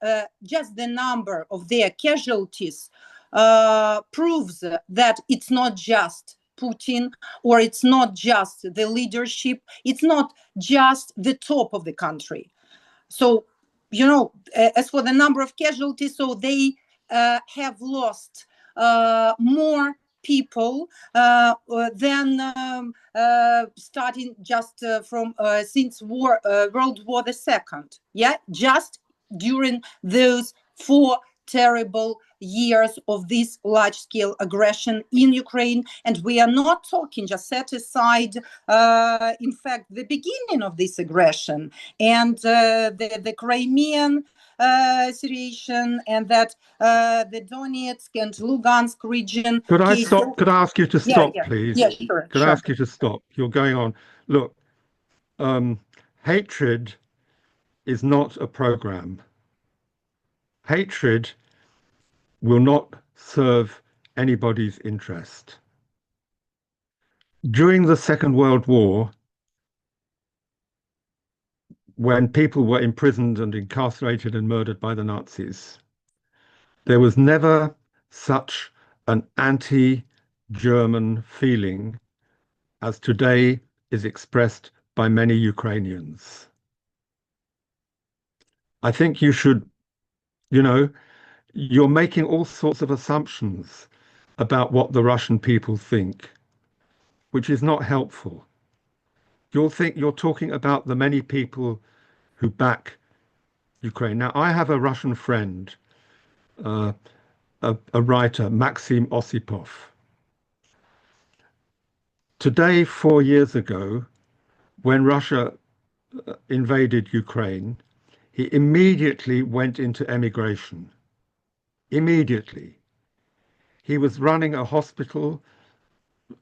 just the number of their casualties proves that it's not just Putin, or it's not just the leadership, it's not just the top of the country. So, you know, as for the number of casualties, so they have lost more people than starting just from since World War II. Yeah, just during those 4 terrible years of this large-scale aggression in Ukraine. And we are not talking, just set aside, in fact, the beginning of this aggression and the Crimean situation, and that the Donetsk and Lugansk region. Could I stop? Could I ask you to stop, please? Yeah, sure. Could I ask you to stop? You're going on. Look, hatred is not a program. Hatred will not serve anybody's interest. During the Second World War, when people were imprisoned and incarcerated and murdered by the Nazis, there was never such an anti-German feeling as today is expressed by many Ukrainians. I think you should, you know, you're making all sorts of assumptions about what the Russian people think, which is not helpful. You're talking about the many people who back Ukraine. Now, I have a Russian friend, a writer, Maxim Osipov. Today, 4 years ago, when Russia invaded Ukraine, he immediately went into emigration. Immediately. He was running a hospital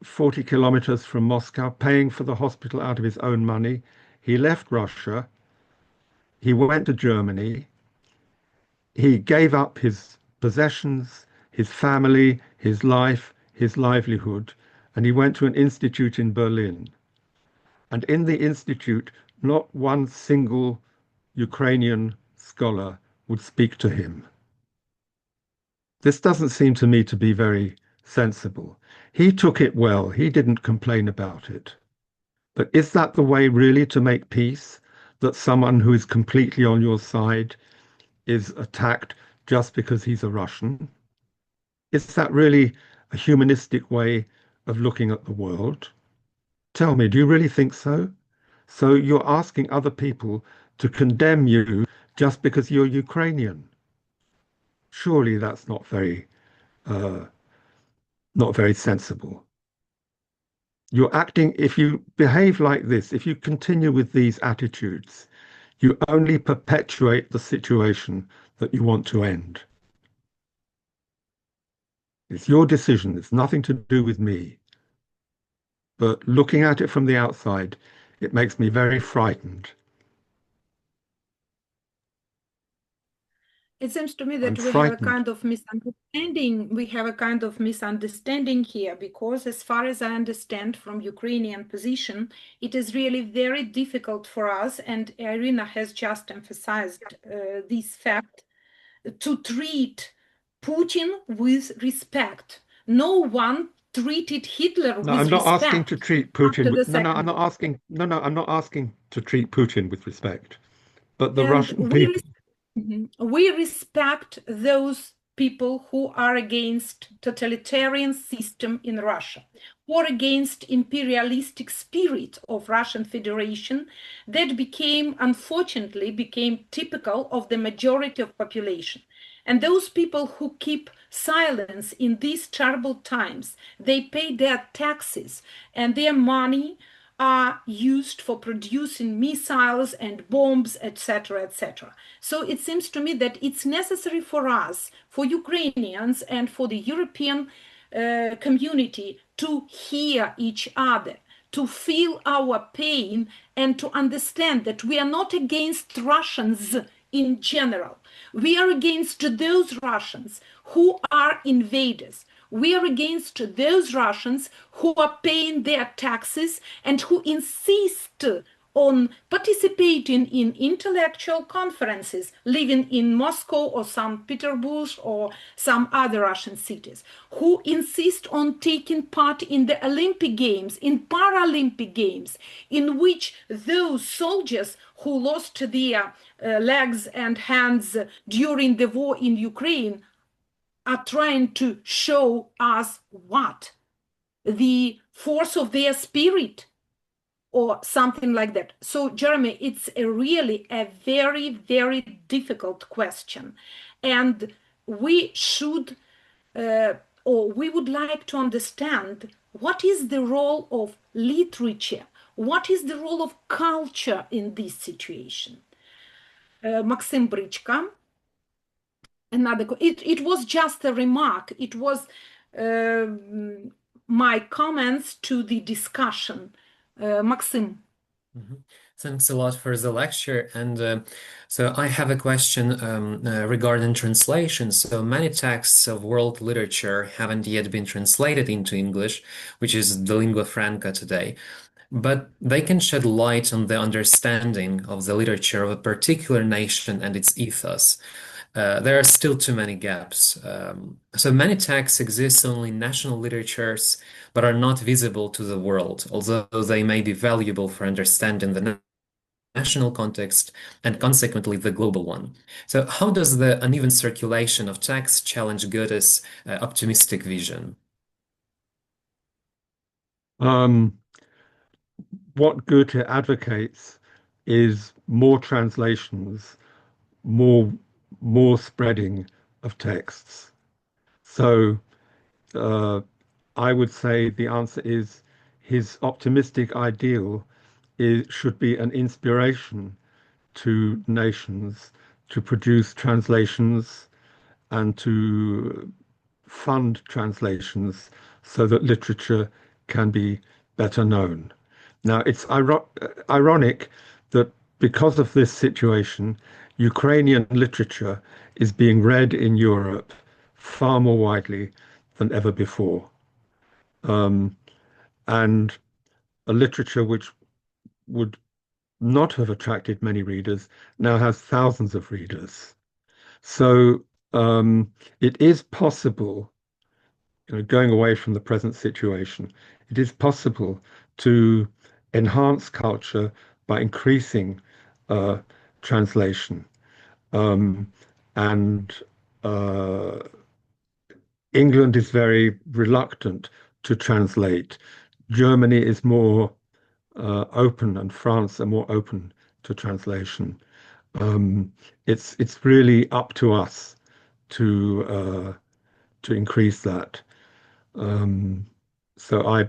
40 kilometers from Moscow, paying for the hospital out of his own money. He left Russia. He went to Germany. He gave up his possessions, his family, his life, his livelihood, and he went to an institute in Berlin. And in the institute, not one single Ukrainian scholar would speak to him. This doesn't seem to me to be very sensible. He took it well. He didn't complain about it. But is that the way really to make peace? That someone who is completely on your side is attacked just because he's a Russian? Is that really a humanistic way of looking at the world? Tell me, do you really think so? So you're asking other people to condemn you just because you're Ukrainian. Surely that's not very sensible. You're acting, if you behave like this, if you continue with these attitudes, you only perpetuate the situation that you want to end. It's your decision. It's nothing to do with me. But looking at it from the outside, it makes me very frightened. It seems to me that we have a kind of misunderstanding. We have a kind of misunderstanding here, because as far as I understand from Ukrainian position, it is really very difficult for us, and Irina has just emphasized this fact, to treat Putin with respect. No one treated Hitler with respect. No, I'm not asking to treat Putin with, I'm not asking to treat Putin with respect. But the Russian people, we respect those people who are against totalitarian system in Russia, or against imperialistic spirit of Russian Federation that unfortunately became typical of the majority of population. And those people who keep silence in these terrible times, they pay their taxes, and their money are used for producing missiles and bombs, etc., etc. So it seems to me that it's necessary for us, for Ukrainians and for the European community, to hear each other, to feel our pain, and to understand that we are not against Russians in general. We are against those Russians who are invaders. We are against those Russians who are paying their taxes and who insist on participating in intellectual conferences, living in Moscow or St. Petersburg or some other Russian cities, who insist on taking part in the Olympic Games, in Paralympic Games, in which those soldiers who lost their legs and hands during the war in Ukraine are trying to show us what? The force of their spirit or something like that. So, Jeremy, it's really a very, very difficult question. And we should, or we would like to understand, what is the role of literature? What is the role of culture in this situation? Maxim Brichka. It was just a remark. It was my comments to the discussion. Maxim. Thanks a lot for the lecture. And so I have a question regarding translation. So many texts of world literature haven't yet been translated into English, which is the lingua franca today. But they can shed light on the understanding of the literature of a particular nation and its ethos. There are still too many gaps. So many texts exist only in national literatures, but are not visible to the world, although they may be valuable for understanding the national context and consequently the global one. So how does the uneven circulation of texts challenge Goethe's optimistic vision? What Goethe advocates is more translations, more spreading of texts. So I would say the answer is his optimistic ideal should be an inspiration to nations to produce translations and to fund translations so that literature can be better known. Now, it's ironic that because of this situation, Ukrainian literature is being read in Europe far more widely than ever before. And a literature which would not have attracted many readers now has thousands of readers. So it is possible, going away from the present situation, it is possible to enhance culture by increasing translation. And England is very reluctant to translate. Germany is more open, and France are more open to translation. It's really up to us to increase that. So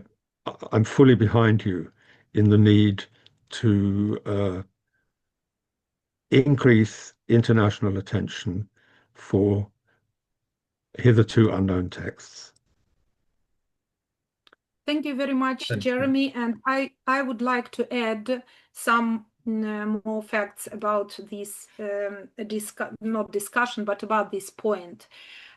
I'm fully behind you in the need to increase international attention for hitherto unknown texts. Thank you very much, Thank you. Jeremy. And I would like to add some more facts about this, not discussion, but about this point.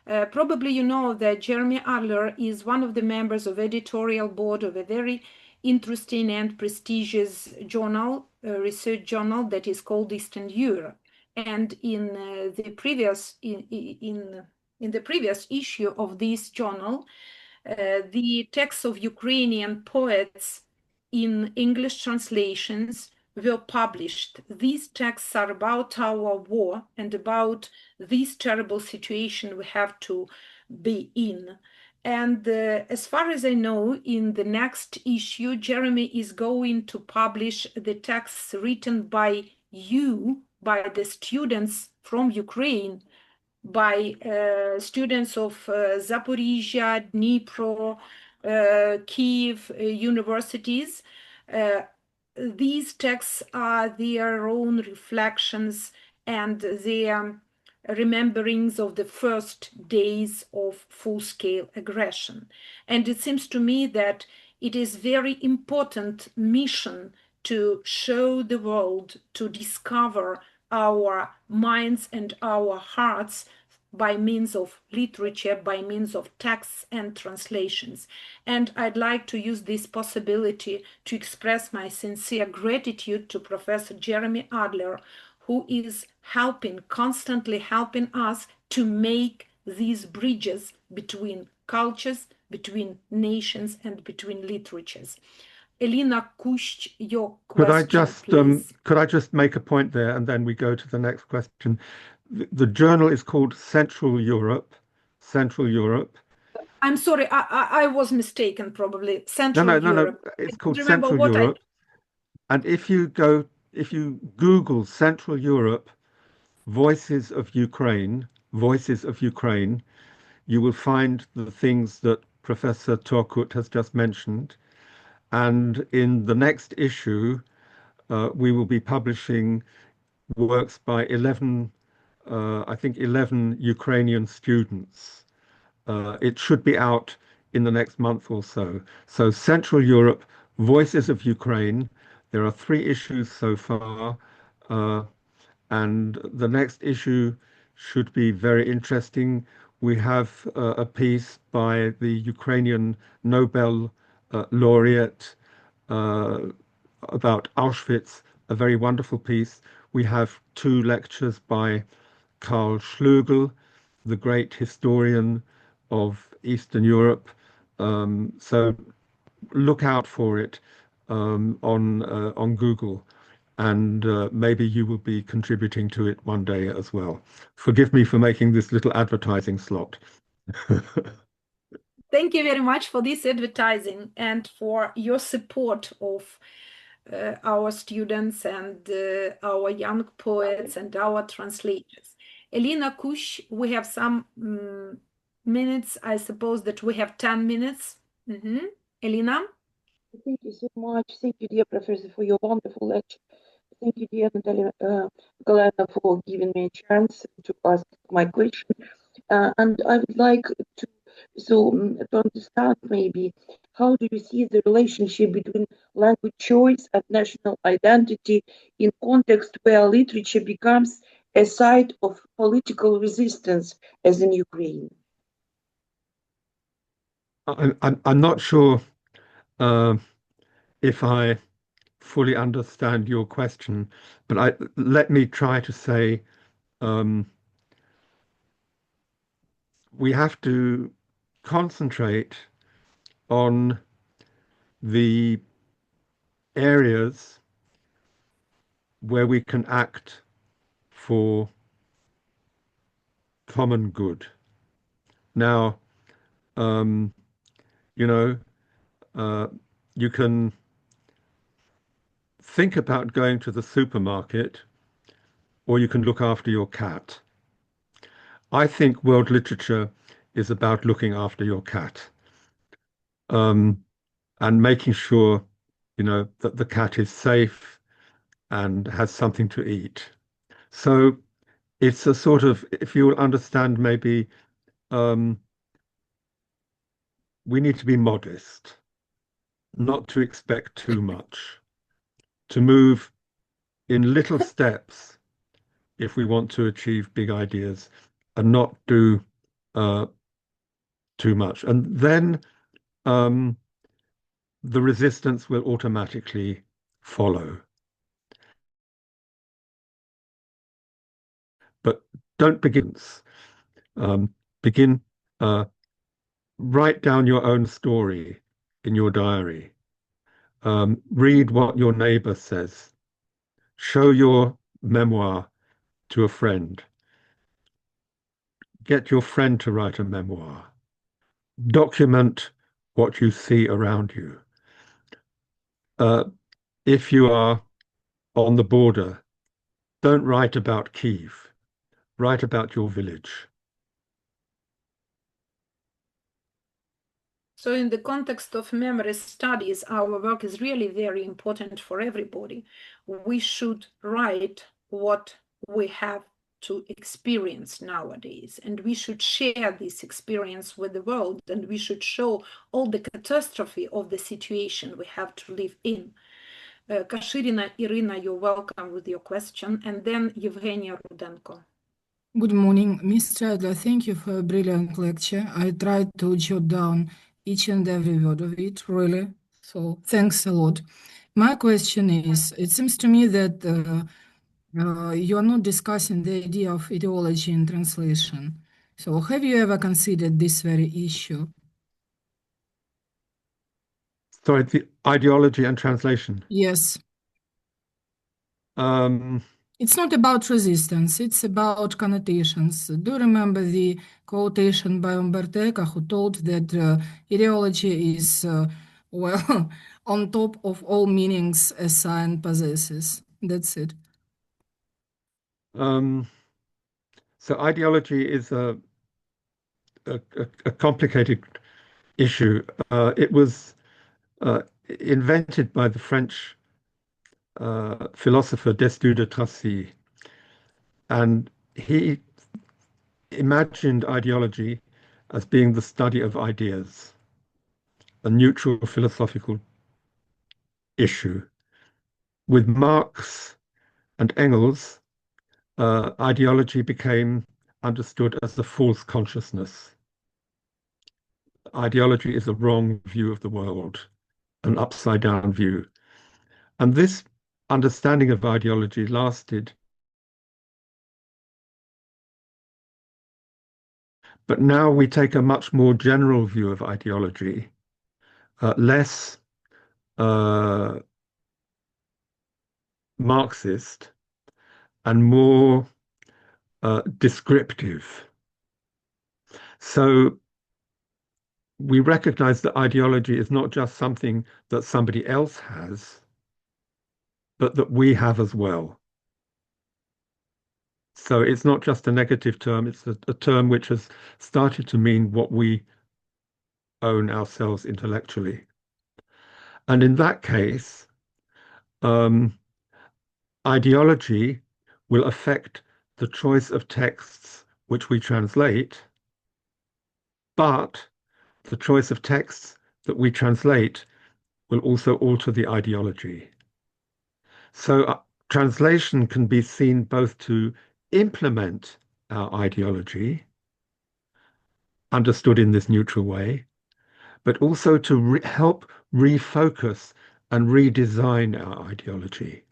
Probably you know that Джеремі Адлер is one of the members of editorial board of a very interesting and prestigious journal, research journal that is called Eastern Europe. And in the previous issue of this journal, the texts of Ukrainian poets in English translations were published. These texts are about our war and about this terrible situation we have to be in. And as far as I know, in the next issue, Jeremy is going to publish the texts written by you, by the students from Ukraine, by students of Zaporізька, Dnipro, Kiev universities. These texts are their own reflections and their rememberings of the first days of full-scale aggression. And it seems to me that it is very important mission to show the world, to discover our minds and our hearts by means of literature, by means of texts and translations. And I'd like to use this possibility to express my sincere gratitude to Professor Джеремі Адлер, who is constantly helping us to make these bridges between cultures, between nations, and between literatures. Elena Kush, your question, please. Could I just make a point there, and then we go to the next question? The journal is called Central Europe. Central Europe. I'm sorry, I was mistaken, probably. Central Europe. No. It's called Central Europe. And if you Google Central Europe, Voices of Ukraine, you will find the things that Professor Torkut has just mentioned. And in the next issue, we will be publishing works by 11 Ukrainian students. It should be out in the next month or so. So Central Europe, Voices of Ukraine. There are 3 issues so far. And the next issue should be very interesting. We have a piece by the Ukrainian Nobel laureate about Auschwitz, a very wonderful piece. We have 2 lectures by Karl Schlögl, the great historian of Eastern Europe. So look out for it on Google, and maybe you will be contributing to it one day as well. Forgive me for making this little advertising slot. Thank you very much for this advertising and for your support of our students and our young poets and our translators. Elena Kush, we have some minutes. I suppose that we have 10 minutes. Elena? Thank you so much. Thank you, dear professor, for your wonderful lecture. Thank you, dear Natalia Galena, for giving me a chance to ask my question. And I would like to understand maybe, how do you see the relationship between language choice and national identity in context where literature becomes a site of political resistance, as in Ukraine? I'm not sure if I fully understand your question, but let me try to say we have to concentrate on the areas where we can act for common good. Now, you know, you can think about going to the supermarket, or you can look after your cat. I think world literature is about looking after your cat, and making sure, you know, that the cat is safe and has something to eat. So it's a sort of, if you will understand, maybe we need to be modest, not to expect too much, to move in little steps if we want to achieve big ideas, and not do too much. And then the resistance will automatically follow. But don't begin. Write down your own story in your diary. Read what your neighbor says. Show your memoir to a friend. Get your friend to write a memoir. Document what you see around you. If you are on the border, don't write about Kyiv. Write about your village. So in the context of memory studies, our work is really very important for everybody. We should write what we have to experience nowadays, and we should share this experience with the world, and we should show all the catastrophe of the situation we have to live in. Kashirina Irina, you're welcome with your question, and then Evgenia Rudenko. Good morning, Mr. Adler. Thank you for a brilliant lecture. I tried to jot down each and every word of it, really. So thanks a lot. My question is, it seems to me that you are not discussing the idea of ideology in translation. So have you ever considered this very issue? Sorry, the ideology and translation. Yes. It's not about resistance, it's about connotations. Do you remember the quotation by Umberto Eco, who told that ideology is, well, on top of all meanings a sign possesses? That's it. So ideology is a complicated issue. It was invented by the French philosopher Destutt de Tracy, and he imagined ideology as being the study of ideas, a neutral philosophical issue. With Marx and Engels, ideology became understood as the false consciousness. Ideology is a wrong view of the world, an upside-down view. And this understanding of ideology lasted. But now we take a much more general view of ideology, less Marxist and more descriptive. So we recognize that ideology is not just something that somebody else has, but that we have as well. So it's not just a negative term, it's a term which has started to mean what we own ourselves intellectually. And in that case, ideology will affect the choice of texts which we translate, but the choice of texts that we translate will also alter the ideology. So translation can be seen both to implement our ideology, understood in this neutral way, but also to help refocus and redesign our ideology.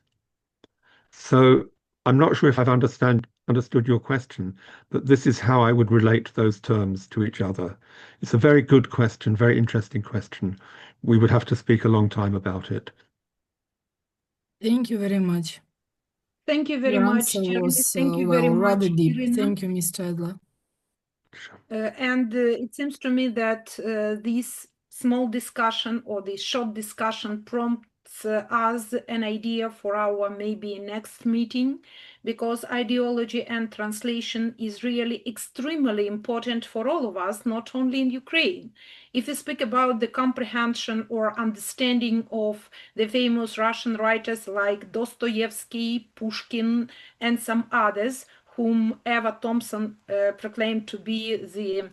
So I'm not sure if I've understood your question, but this is how I would relate those terms to each other. It's a very good question, very interesting question. We would have to speak a long time about it. Thank you very much. Thank you very Your much, answer Jeremy. was, Thank you well, very rather much, deep. Irina. Thank you, Mr. Adler. And it seems to me that this small discussion or this short discussion prompts us an idea for our maybe next meeting, because ideology and translation is really extremely important for all of us, not only in Ukraine. If we speak about the comprehension or understanding of the famous Russian writers like Dostoevsky, Pushkin, and some others, whom Eva Thompson proclaimed to be the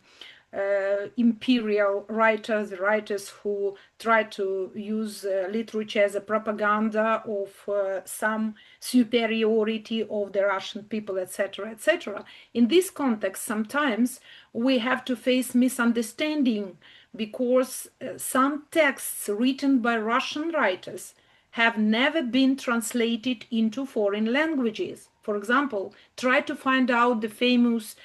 imperial writers, the writers who try to use literature as a propaganda of some superiority of the Russian people, etc., etc. In this context, sometimes we have to face misunderstanding, because some texts written by Russian writers have never been translated into foreign languages. For example, try to find out the famous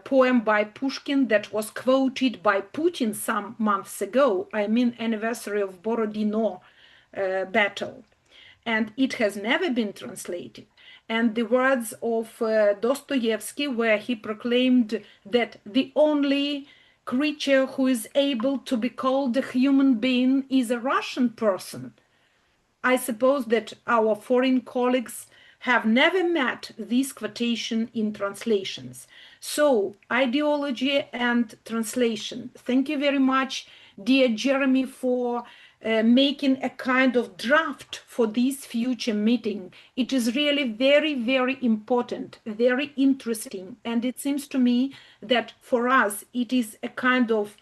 poem by Pushkin that was quoted by Putin some months ago, I mean anniversary of Borodino battle. And it has never been translated. And the words of Dostoevsky, where he proclaimed that the only creature who is able to be called a human being is a Russian person. I suppose that our foreign colleagues have never met this quotation in translations. So, ideology and translation. Thank you very much, dear Jeremy, for making a kind of draft for this future meeting. It is really very, very important, very interesting. And it seems to me that for us, it is a kind of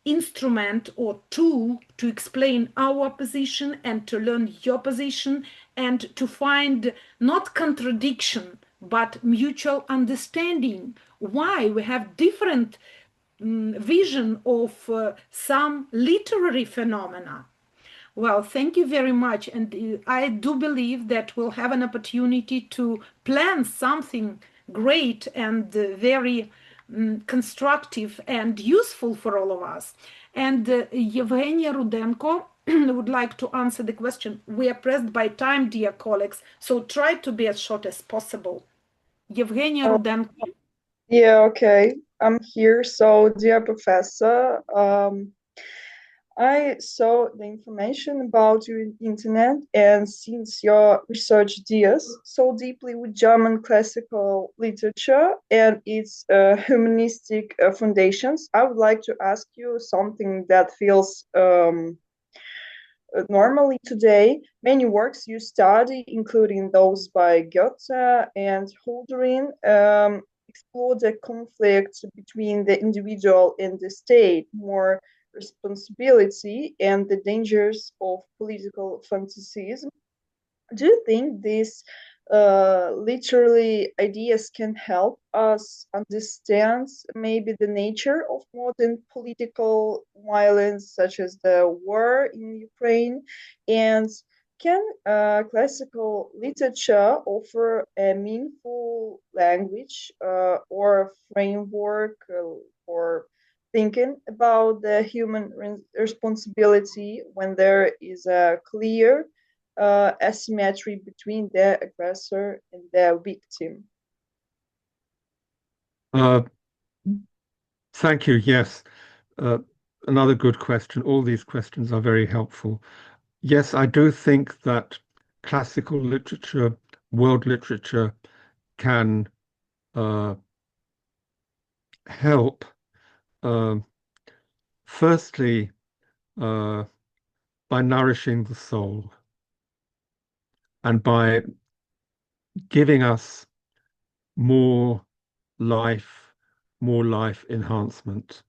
instrument or tool to explain our position and to learn your position and to find not contradiction but mutual understanding why we have different vision of some literary phenomena. Well, thank you very much, and I do believe that we'll have an opportunity to plan something great and very constructive and useful for all of us. And Yevgenia Rudenko would like to answer the question. We are pressed by time, dear colleagues, so try to be as short as possible. Yevgenia Rudenko. Yeah, okay. I'm here. So, dear professor, I saw the information about your internet, and since your research deals so deeply with German classical literature and its humanistic foundations, I would like to ask you something that feels normally today. Many works you study, including those by Goethe and Hölderlin, explore the conflict between the individual and the state, more responsibility, and the dangers of political fantasism. Do you think these literary ideas can help us understand maybe the nature of modern political violence, such as the war in Ukraine? And can classical literature offer a meaningful language or framework for thinking about the human responsibility when there is a clear asymmetry between the aggressor and the victim? Thank you. Yes, another good question. All these questions are very helpful. Yes, I do think that classical literature, world literature, can help. Firstly, by nourishing the soul and by giving us more life enhancement.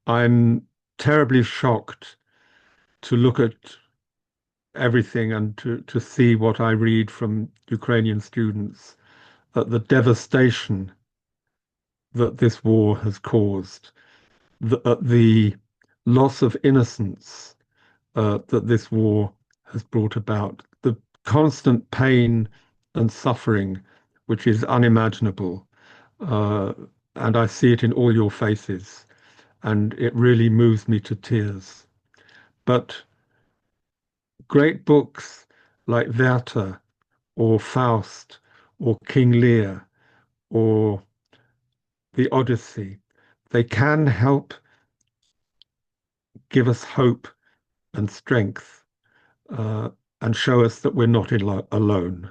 I'm terribly shocked to look at everything and to see what I read from Ukrainian students, at the devastation that this war has caused, the loss of innocence that this war has brought about, the constant pain and suffering which is unimaginable. And I see it in all your faces, and it really moves me to tears. But great books like Werther or Faust or King Lear or the Odyssey, they can help give us hope and strength, and show us that we're not alone.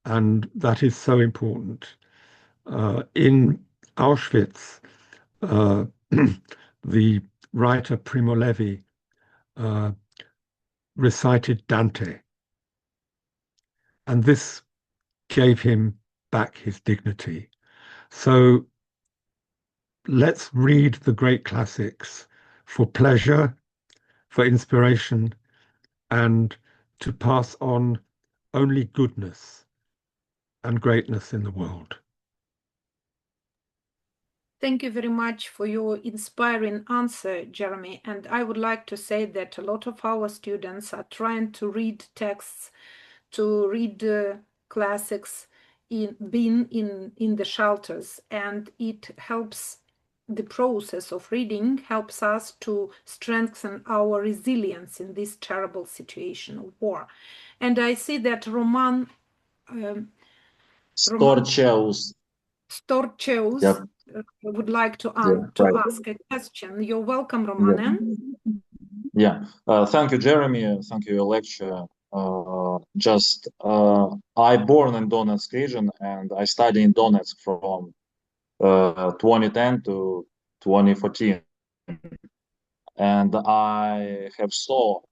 And that is so important. In Auschwitz, the writer Primo Levi recited Dante, and this gave him back his dignity. So let's read the great classics for pleasure, for inspiration, and to pass on only goodness and greatness in the world. Thank you very much for your inspiring answer, Jeremy. And I would like to say that a lot of our students are trying to read texts, to read classics being in the shelters, and it helps. The process of reading helps us to strengthen our resilience in this terrible situation of war. And I see that Roman Storcheus Storcheus would like to ask a question. You're welcome, Roman. Thank you, Jeremy. Thank you, your lecture. I born in Donetsk region, and I study in Donetsk from 2010 to 2014. And I have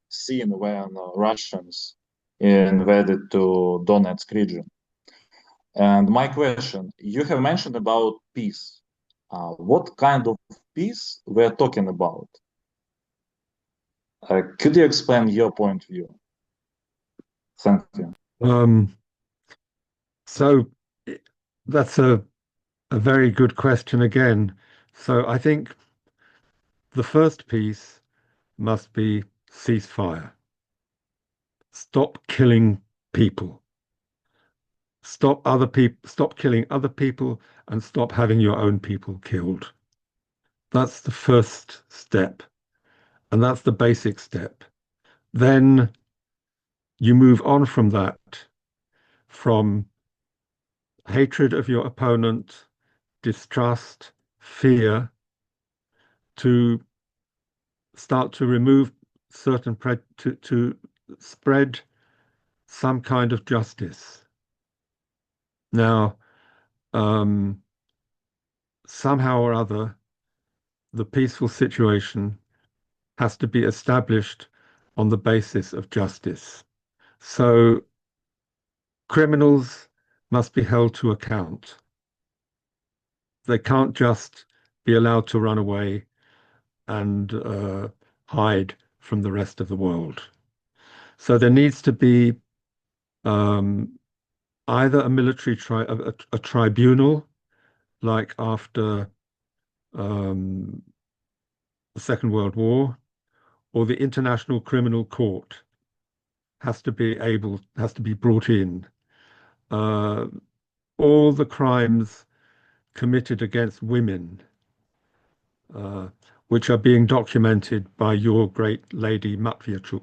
seen when Russians invaded to Donetsk region. And my question, you have mentioned about peace. What kind of peace we're talking about? Could you explain your point of view? Thank you. So that's a very good question again. So I think the first piece must be ceasefire. Stop killing people. Stop killing other people, and stop having your own people killed. That's the first step, and that's the basic step. Then you move on from that, from hatred of your opponent, distrust, fear, to start to remove certain to spread some kind of justice. Now, somehow or other, the peaceful situation has to be established on the basis of justice. So criminals must be held to account. They can't just be allowed to run away and hide from the rest of the world. So there needs to be either a military a tribunal, like after the Second World War, or the International Criminal Court has to be brought in. All the crimes committed against women, which are being documented by your great lady Matviachuk.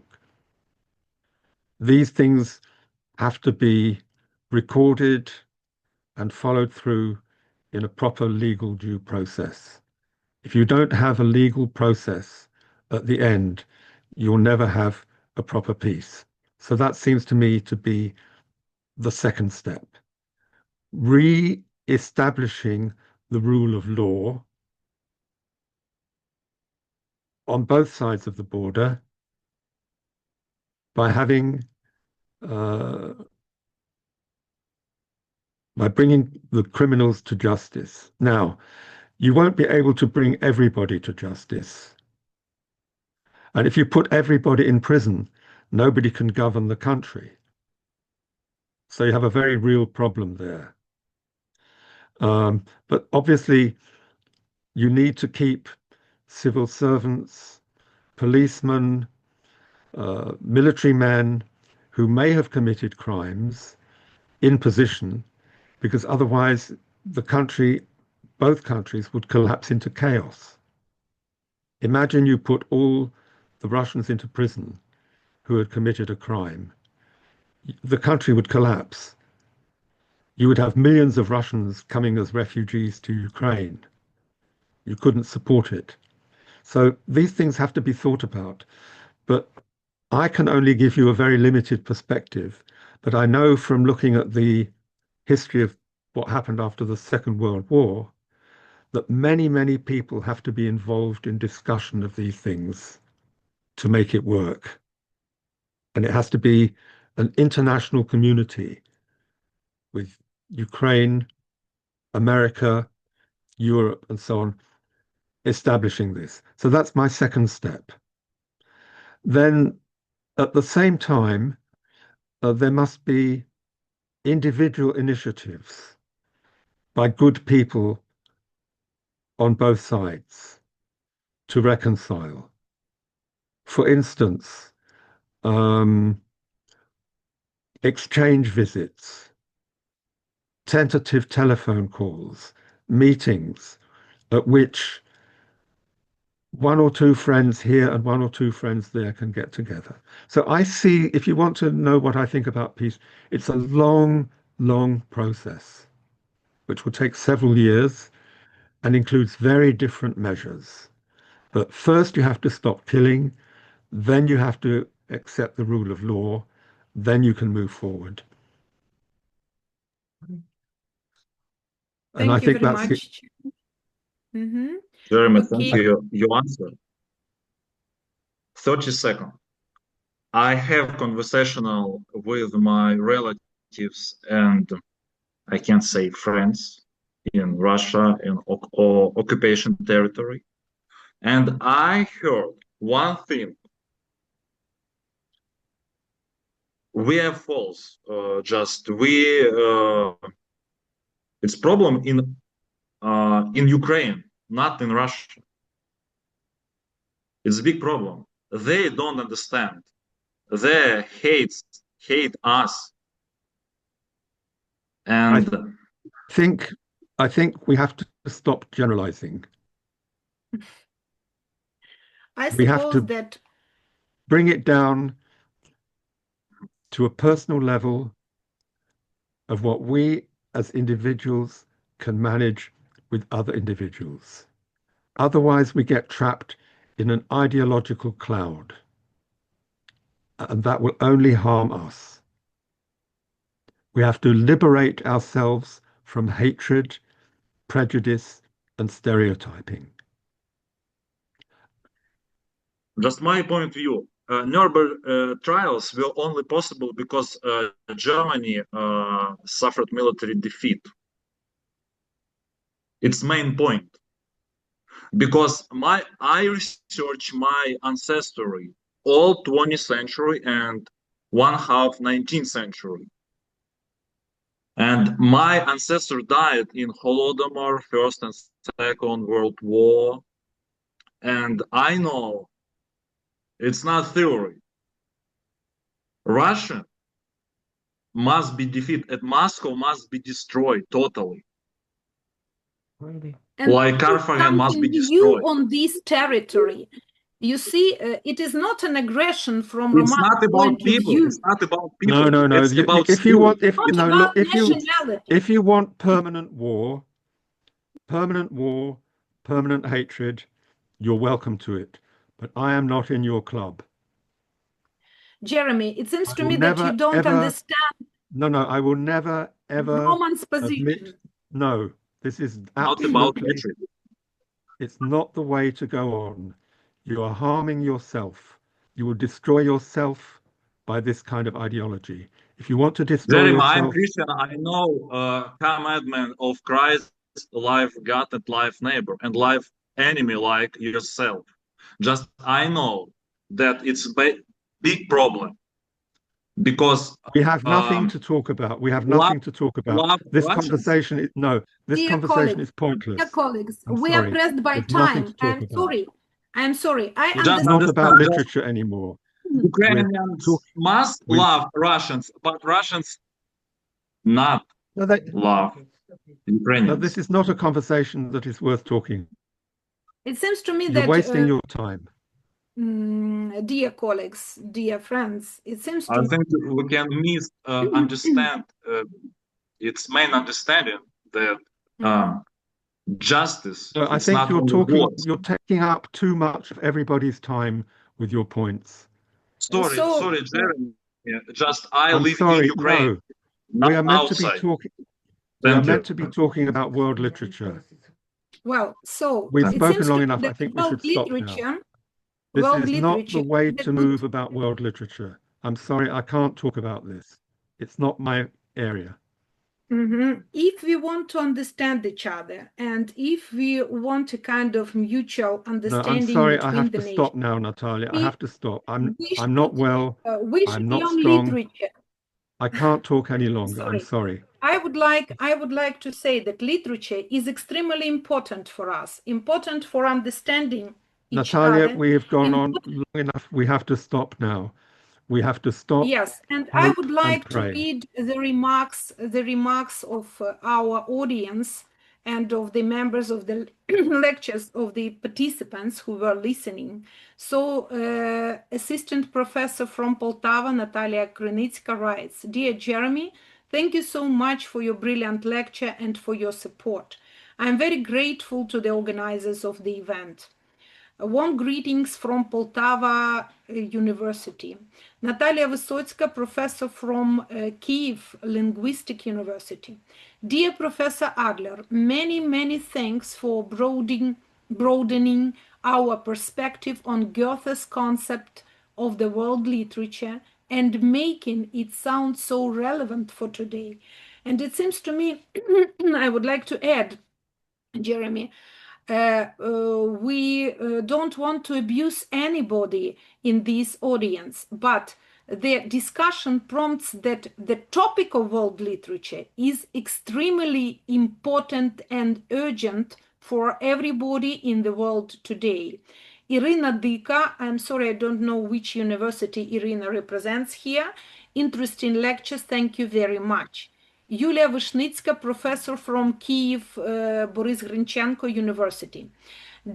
These things have to be recorded and followed through in a proper legal due process. If you don't have a legal process at the end, you'll never have a proper peace. So that seems to me to be the second step. Re-establishing the rule of law on both sides of the border, by bringing the criminals to justice. Now, you won't be able to bring everybody to justice. And if you put everybody in prison, nobody can govern the country. So you have a very real problem there. But obviously, you need to keep civil servants, policemen, military men who may have committed crimes in position, because otherwise the country, both countries, would collapse into chaos. Imagine you put all the Russians into prison who had committed a crime. The country would collapse. You would have millions of Russians coming as refugees to Ukraine. You couldn't support it. So these things have to be thought about. But I can only give you a very limited perspective. But I know from looking at the history of what happened after the Second World War that many, many people have to be involved in discussion of these things to make it work. And it has to be an international community with Ukraine, America, Europe, and so on, establishing this. So that's my second step. Then at the same time, there must be individual initiatives by good people on both sides to reconcile. For instance, exchange visits, tentative telephone calls, meetings at which one or two friends here and one or two friends there can get together. So I see, if you want to know what I think about peace, it's a long, long process, which will take several years and includes very different measures. But first you have to stop killing, then you have to accept the rule of law, then you can move forward. And I Thank you think very that's much. Mm-hmm. Jeremy, Okay. thank you. Your answer. 30 seconds. I have conversational with my relatives and I can't say friends in Russia in occupation territory. And I heard one thing. We are false. It's problem in Ukraine, not in Russia. It's a big problem. They don't understand. They hate us. And I think we have to stop generalizing. I We have suppose to that bring it down to a personal level of what we as individuals can manage with other individuals. Otherwise, we get trapped in an ideological cloud, and that will only harm us. We have to liberate ourselves from hatred, prejudice, and stereotyping. just my point of view, Nuremberg trials were only possible because Germany suffered military defeat. Its main point. Because I research my ancestry, all 20th century and one half 19th century. And my ancestor died in Holodomor, First and Second World War. And I know it's not theory. Russia must be defeated, and Moscow must be destroyed totally. and Like this is Carthage must be something new destroyed. on this territory. You see, it is not an aggression from It's Roman not about point of people. view. It's not about people. No. It's about If you want, Not about nationality. if you want permanent war, permanent hatred, you're welcome to it. But I am not in your club. Jeremy, it seems I to will me that you never, don't ever- understand No, I will never, ever Roman's position. admit. No, this is not about absolutely. hatred. It's not the way to go on. You are harming yourself. You will destroy yourself by this kind of ideology. If you want to destroy Jeremy, I'm yourself, Christian. I know commandment of Christ: life God and life neighbor, and life enemy like yourself. Just I know that it's a big problem because we have nothing to talk about. We have nothing to talk about. love This Russians. conversation is this Dear conversation colleagues, is pointless. Dear colleagues, I'm we are sorry. pressed by There's nothing time. to talk I'm about. sorry. I'm sorry. I You just It's not about understand that literature anymore. Ukrainians must love Russians, but Russians not No, love no, Ukrainians. this is not a conversation that is worth talking. It seems to me You're that, wasting your time. dear colleagues, dear friends, it seems I to me think we can understand its main understanding that justice. No, I it's think not you're only talking. words. You're taking up too much of everybody's time with your points. Sorry, So- Jeremy. Just I I'm live sorry. in Ukraine, No, not we are meant to be outside. talking. We are Thank meant you. to be talking about world literature. well, so We've it spoken seems long to enough. me I that think we world should stop now. literature, This world is not the literature way is a to good- move about world literature. I'm sorry, I can't talk about this. It's not my area. If we want to understand each other and if we want a kind of mutual No, understanding I'm sorry, I between have the to nations, stop now, Natalia. I have to stop. I'm we not should, well. we I'm should not learn strong. literature. I can't talk any longer. I'm Sorry. sorry. I would like to say that literature is extremely important for us, important for understanding each Natalia, other. we have gone on long enough. We have to stop now. We have to stop. Yes, and I hope, would and like to pray. read the remarks of our audience and of the members of the lectures of the participants who were listening. So, assistant professor from Poltava, Nataliya Krynicka writes, "Dear Jeremy, thank you so much for your brilliant lecture and for your support. I'm very grateful to the organizers of the event. Warm greetings from Poltava University. Natalia Vysotska, professor from Kyiv Linguistic University. Dear Professor Adler, many, many thanks for broadening our perspective on Goethe's concept of the world literature and making it sound so relevant for today." And it seems to me, I would like to add, Jeremy, we don't want to abuse anybody in this audience, but the discussion prompts that the topic of world literature is extremely important and urgent for everybody in the world today. Irina Dika, I'm sorry, I don't know which university Irina represents here. Interesting lectures, thank you very much. Yulia Vyshnitska, professor from Kyiv, Boris Grynchenko University.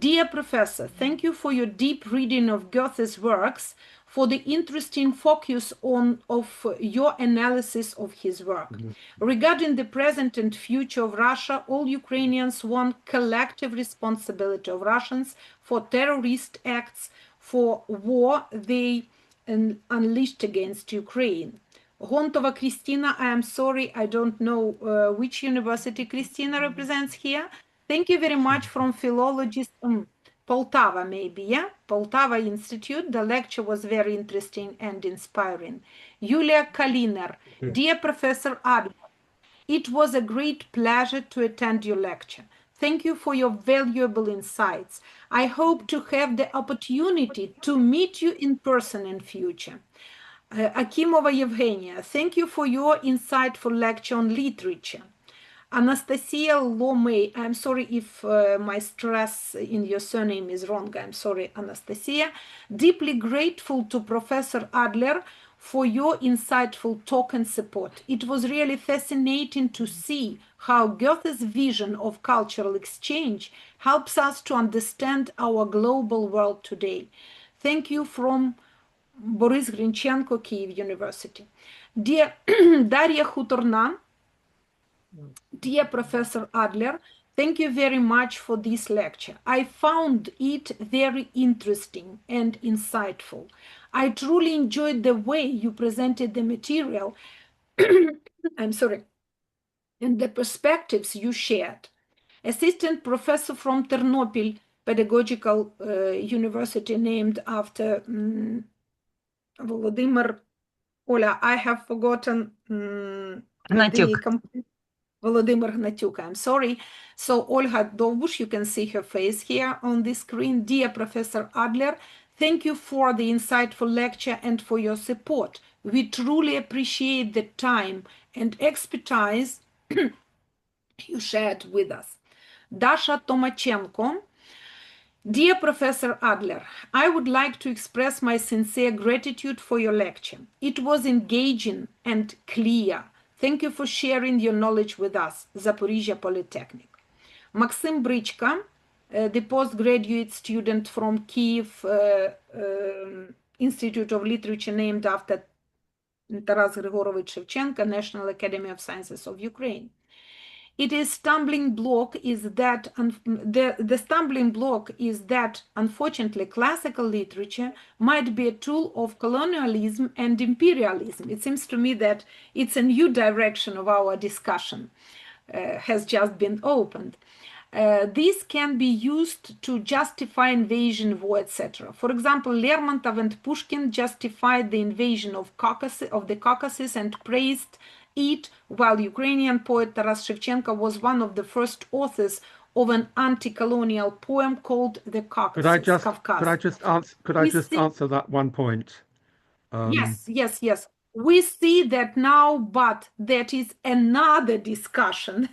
Dear Professor, thank you for your deep reading of Goethe's works, for the interesting focus of your analysis of his work. Regarding the present and future of Russia, all Ukrainians want collective responsibility of Russians for terrorist acts, for war they unleashed against Ukraine. Gontova Kristina, I am sorry, I don't know which university Kristina represents here. Thank you very much from philologist, Poltava maybe, yeah? Poltava Institute. The lecture was very interesting and inspiring. Yulia Kaliner, dear Professor Adler, it was a great pleasure to attend your lecture. Thank you for your valuable insights. I hope to have the opportunity to meet you in person in future. Akimova Yevgenia, thank you for your insightful lecture on literature. Anastasia Lomey, I'm sorry if my stress in your surname is wrong. I'm sorry, Anastasia. Deeply grateful to Professor Adler for your insightful talk and support. It was really fascinating to see how Goethe's vision of cultural exchange helps us to understand our global world today. Thank you from Boris Grynchenko, Kyiv University. Dear Daria Hutorna, dear Professor Adler, thank you very much for this lecture. I found it very interesting and insightful. I truly enjoyed the way you presented the material, I'm sorry, and the perspectives you shared. Assistant professor from Ternopil Pedagogical University, named after Volodymyr Оля, I have forgotten Гнатюк. Volodymyr Gnatyuk, I'm sorry. So Olga Довбуш, you can see her face here on the screen. Dear Professor Adler, thank you for the insightful lecture and for your support. We truly appreciate the time and expertise you shared with us. Dasha Tomachenko. Dear Professor Adler, I would like to express my sincere gratitude for your lecture. It was engaging and clear. Thank you for sharing your knowledge with us. Запорізька Polytechnic. Maxim Brychka, the postgraduate student from Kyiv Institute of Literature named after Taras Grigorovich Shevchenka, National Academy of Sciences of Ukraine. It is stumbling block is that the stumbling block is that unfortunately classical literature might be a tool of colonialism and imperialism. It seems to me that it's a new direction of our discussion has just been opened. This can be used to justify invasion, war, etc. For example, Lermontov and Pushkin justified the invasion of the Caucasus and praised it, while Ukrainian poet Taras Shevchenka was one of the first authors of an anti-colonial poem called The Caucasus. Could I just answer that one point? Yes. We see that now, but that is another discussion.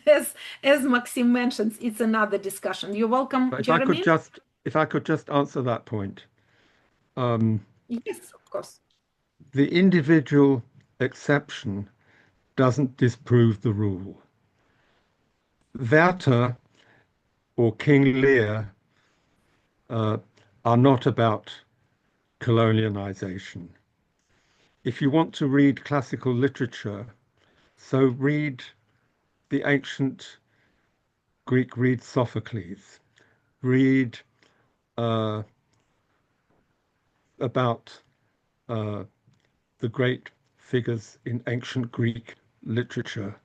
As Maxim mentions, it's another discussion. You're welcome, Jeremy. If I could just answer that point. Yes, of course. The individual exception doesn't disprove the rule. Werther or King Lear are not about colonialization. If you want to read classical literature, so read the ancient Greek, read Sophocles, read about the great figures in ancient Greek literature.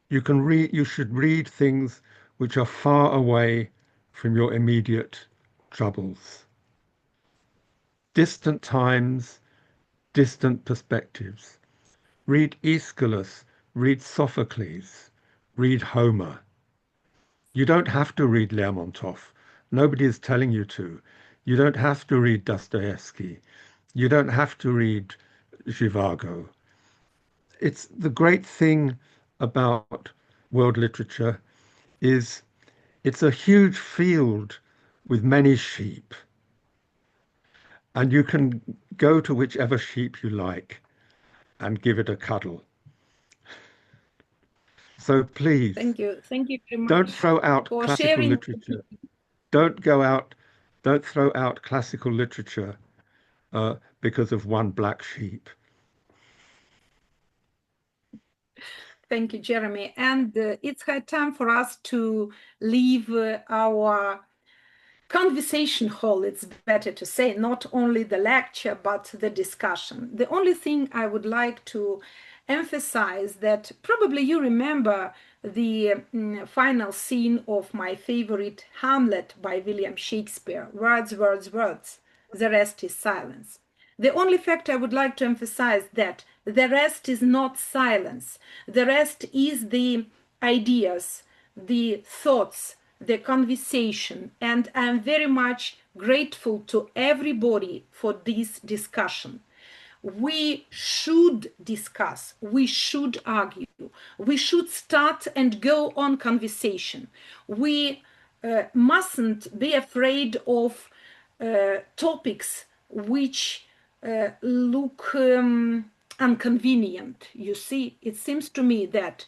You should read things which are far away from your immediate troubles. Distant times, distant perspectives. Read Aeschylus, read Sophocles, read Homer. You don't have to read Lermontov. Nobody is telling you to. You don't have to read Dostoevsky. You don't have to read Zhivago. It's the great thing about world literature is it's a huge field with many sheep. And you can go to whichever sheep you like and give it a cuddle. So please, thank you very much. Don't throw out classical literature. Don't throw out classical literature because of one black sheep. Thank you, Jeremy. And it's high time for us to leave our conversation hall, it's better to say, not only the lecture, but the discussion. The only thing I would like to emphasize that probably you remember the final scene of my favorite Hamlet by William Shakespeare, words, words, words, the rest is silence. The only fact I would like to emphasize that the rest is not silence. The rest is the ideas, the thoughts, the conversation, and I'm very much grateful to everybody for this discussion. We should discuss, we should argue, we should start and go on conversation. We mustn't be afraid of topics which look inconvenient. You see, it seems to me that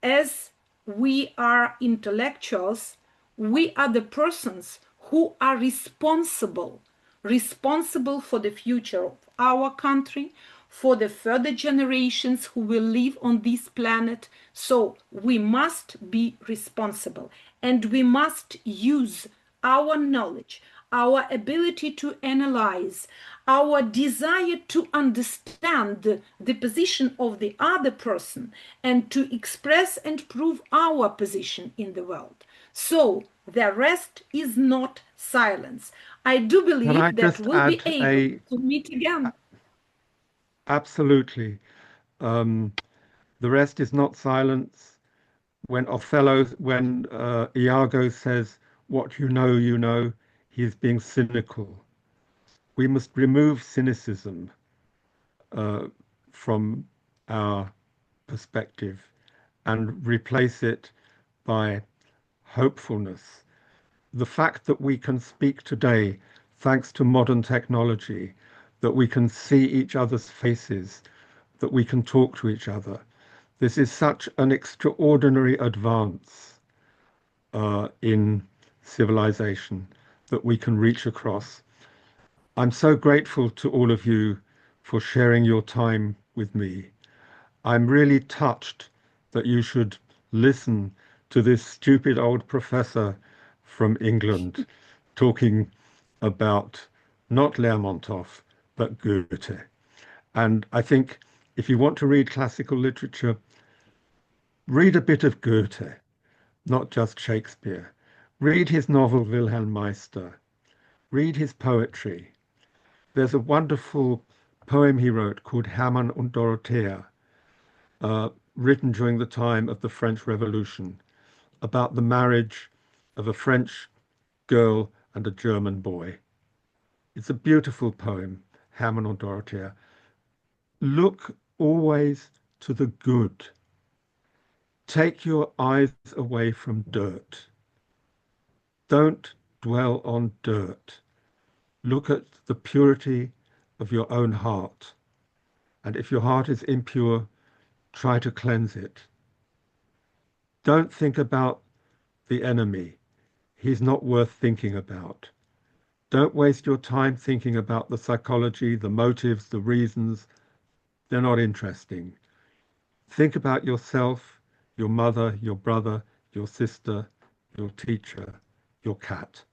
as we are intellectuals, we are the persons who are responsible for the future of our country, for the further generations who will live on this planet. So we must be responsible, and we must use our knowledge, our ability to analyze, our desire to understand the position of the other person and to express and prove our position in the world. So the rest is not silence. I do believe that we'll be able to meet again. Absolutely. The rest is not silence. When Iago says, what you know, he is being cynical. We must remove cynicism from our perspective and replace it by hopefulness. The fact that we can speak today, thanks to modern technology, that we can see each other's faces, that we can talk to each other. This is such an extraordinary advance in civilization that we can reach across. I'm so grateful to all of you for sharing your time with me. I'm really touched that you should listen to this stupid old professor from England talking about not Lermontov, but Goethe. And I think if you want to read classical literature, read a bit of Goethe, not just Shakespeare. Read his novel Wilhelm Meister. Read his poetry. There's a wonderful poem he wrote called Hermann und Dorothea, written during the time of the French Revolution, about the marriage of a French girl and a German boy. It's a beautiful poem, Hermann und Dorothea. Look always to the good. Take your eyes away from dirt. Don't dwell on dirt. Look at the purity of your own heart. And if your heart is impure, try to cleanse it. Don't think about the enemy. He's not worth thinking about. Don't waste your time thinking about the psychology, the motives, the reasons. They're not interesting. Think about yourself, your mother, your brother, your sister, your teacher, your cat.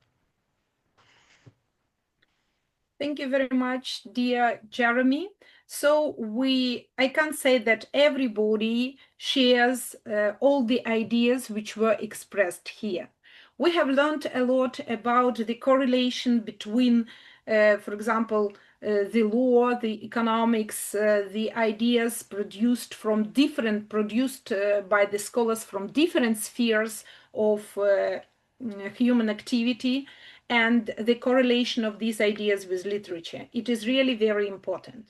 Thank you very much, dear Jeremy. So I can say that everybody shares all the ideas which were expressed here. We have learned a lot about the correlation between, for example, the law, the economics, the ideas produced by the scholars from different spheres of human activity, and the correlation of these ideas with literature. It is really very important.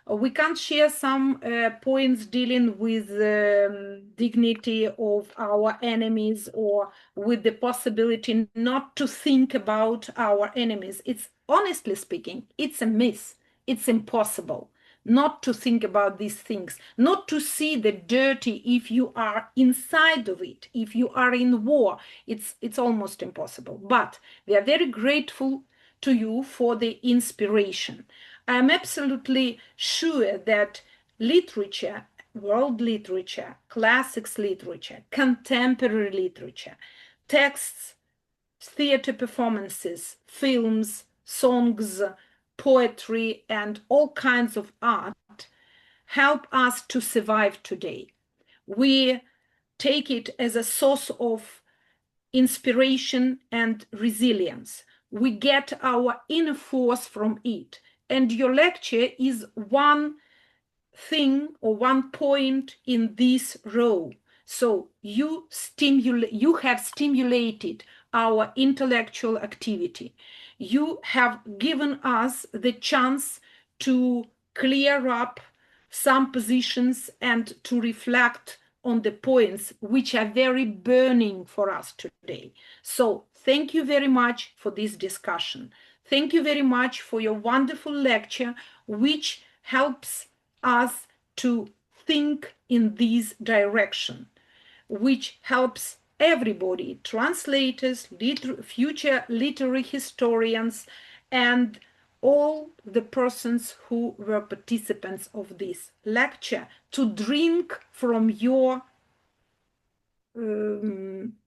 We can share some points dealing with the dignity of our enemies, or with the possibility not to think about our enemies. It's, honestly speaking, it's a myth. It's impossible not to think about these things, not to see the dirty if you are inside of it, if you are in war. It's almost impossible. But we are very grateful to you for the inspiration. I'm absolutely sure that literature, world literature, classics literature, contemporary literature, texts, theater performances, films, songs, poetry, and all kinds of art help us to survive today. We take it as a source of inspiration and resilience. We get our inner force from it. And your lecture is one thing or one point in this row. So you have stimulated our intellectual activity. You have given us the chance to clear up some positions and to reflect on the points which are very burning for us today. So thank you very much for this discussion. Thank you very much for your wonderful lecture, which helps us to think in this direction, which helps everybody, translators, future literary historians, and all the persons who were participants of this lecture, to drink from your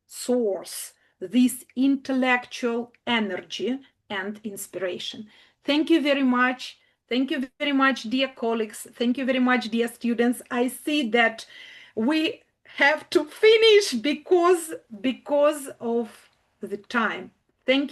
source, this intellectual energy and inspiration. Thank you very much. Thank you very much, dear colleagues. Thank you very much, dear students. I see that we have to finish because of the time. Thank you.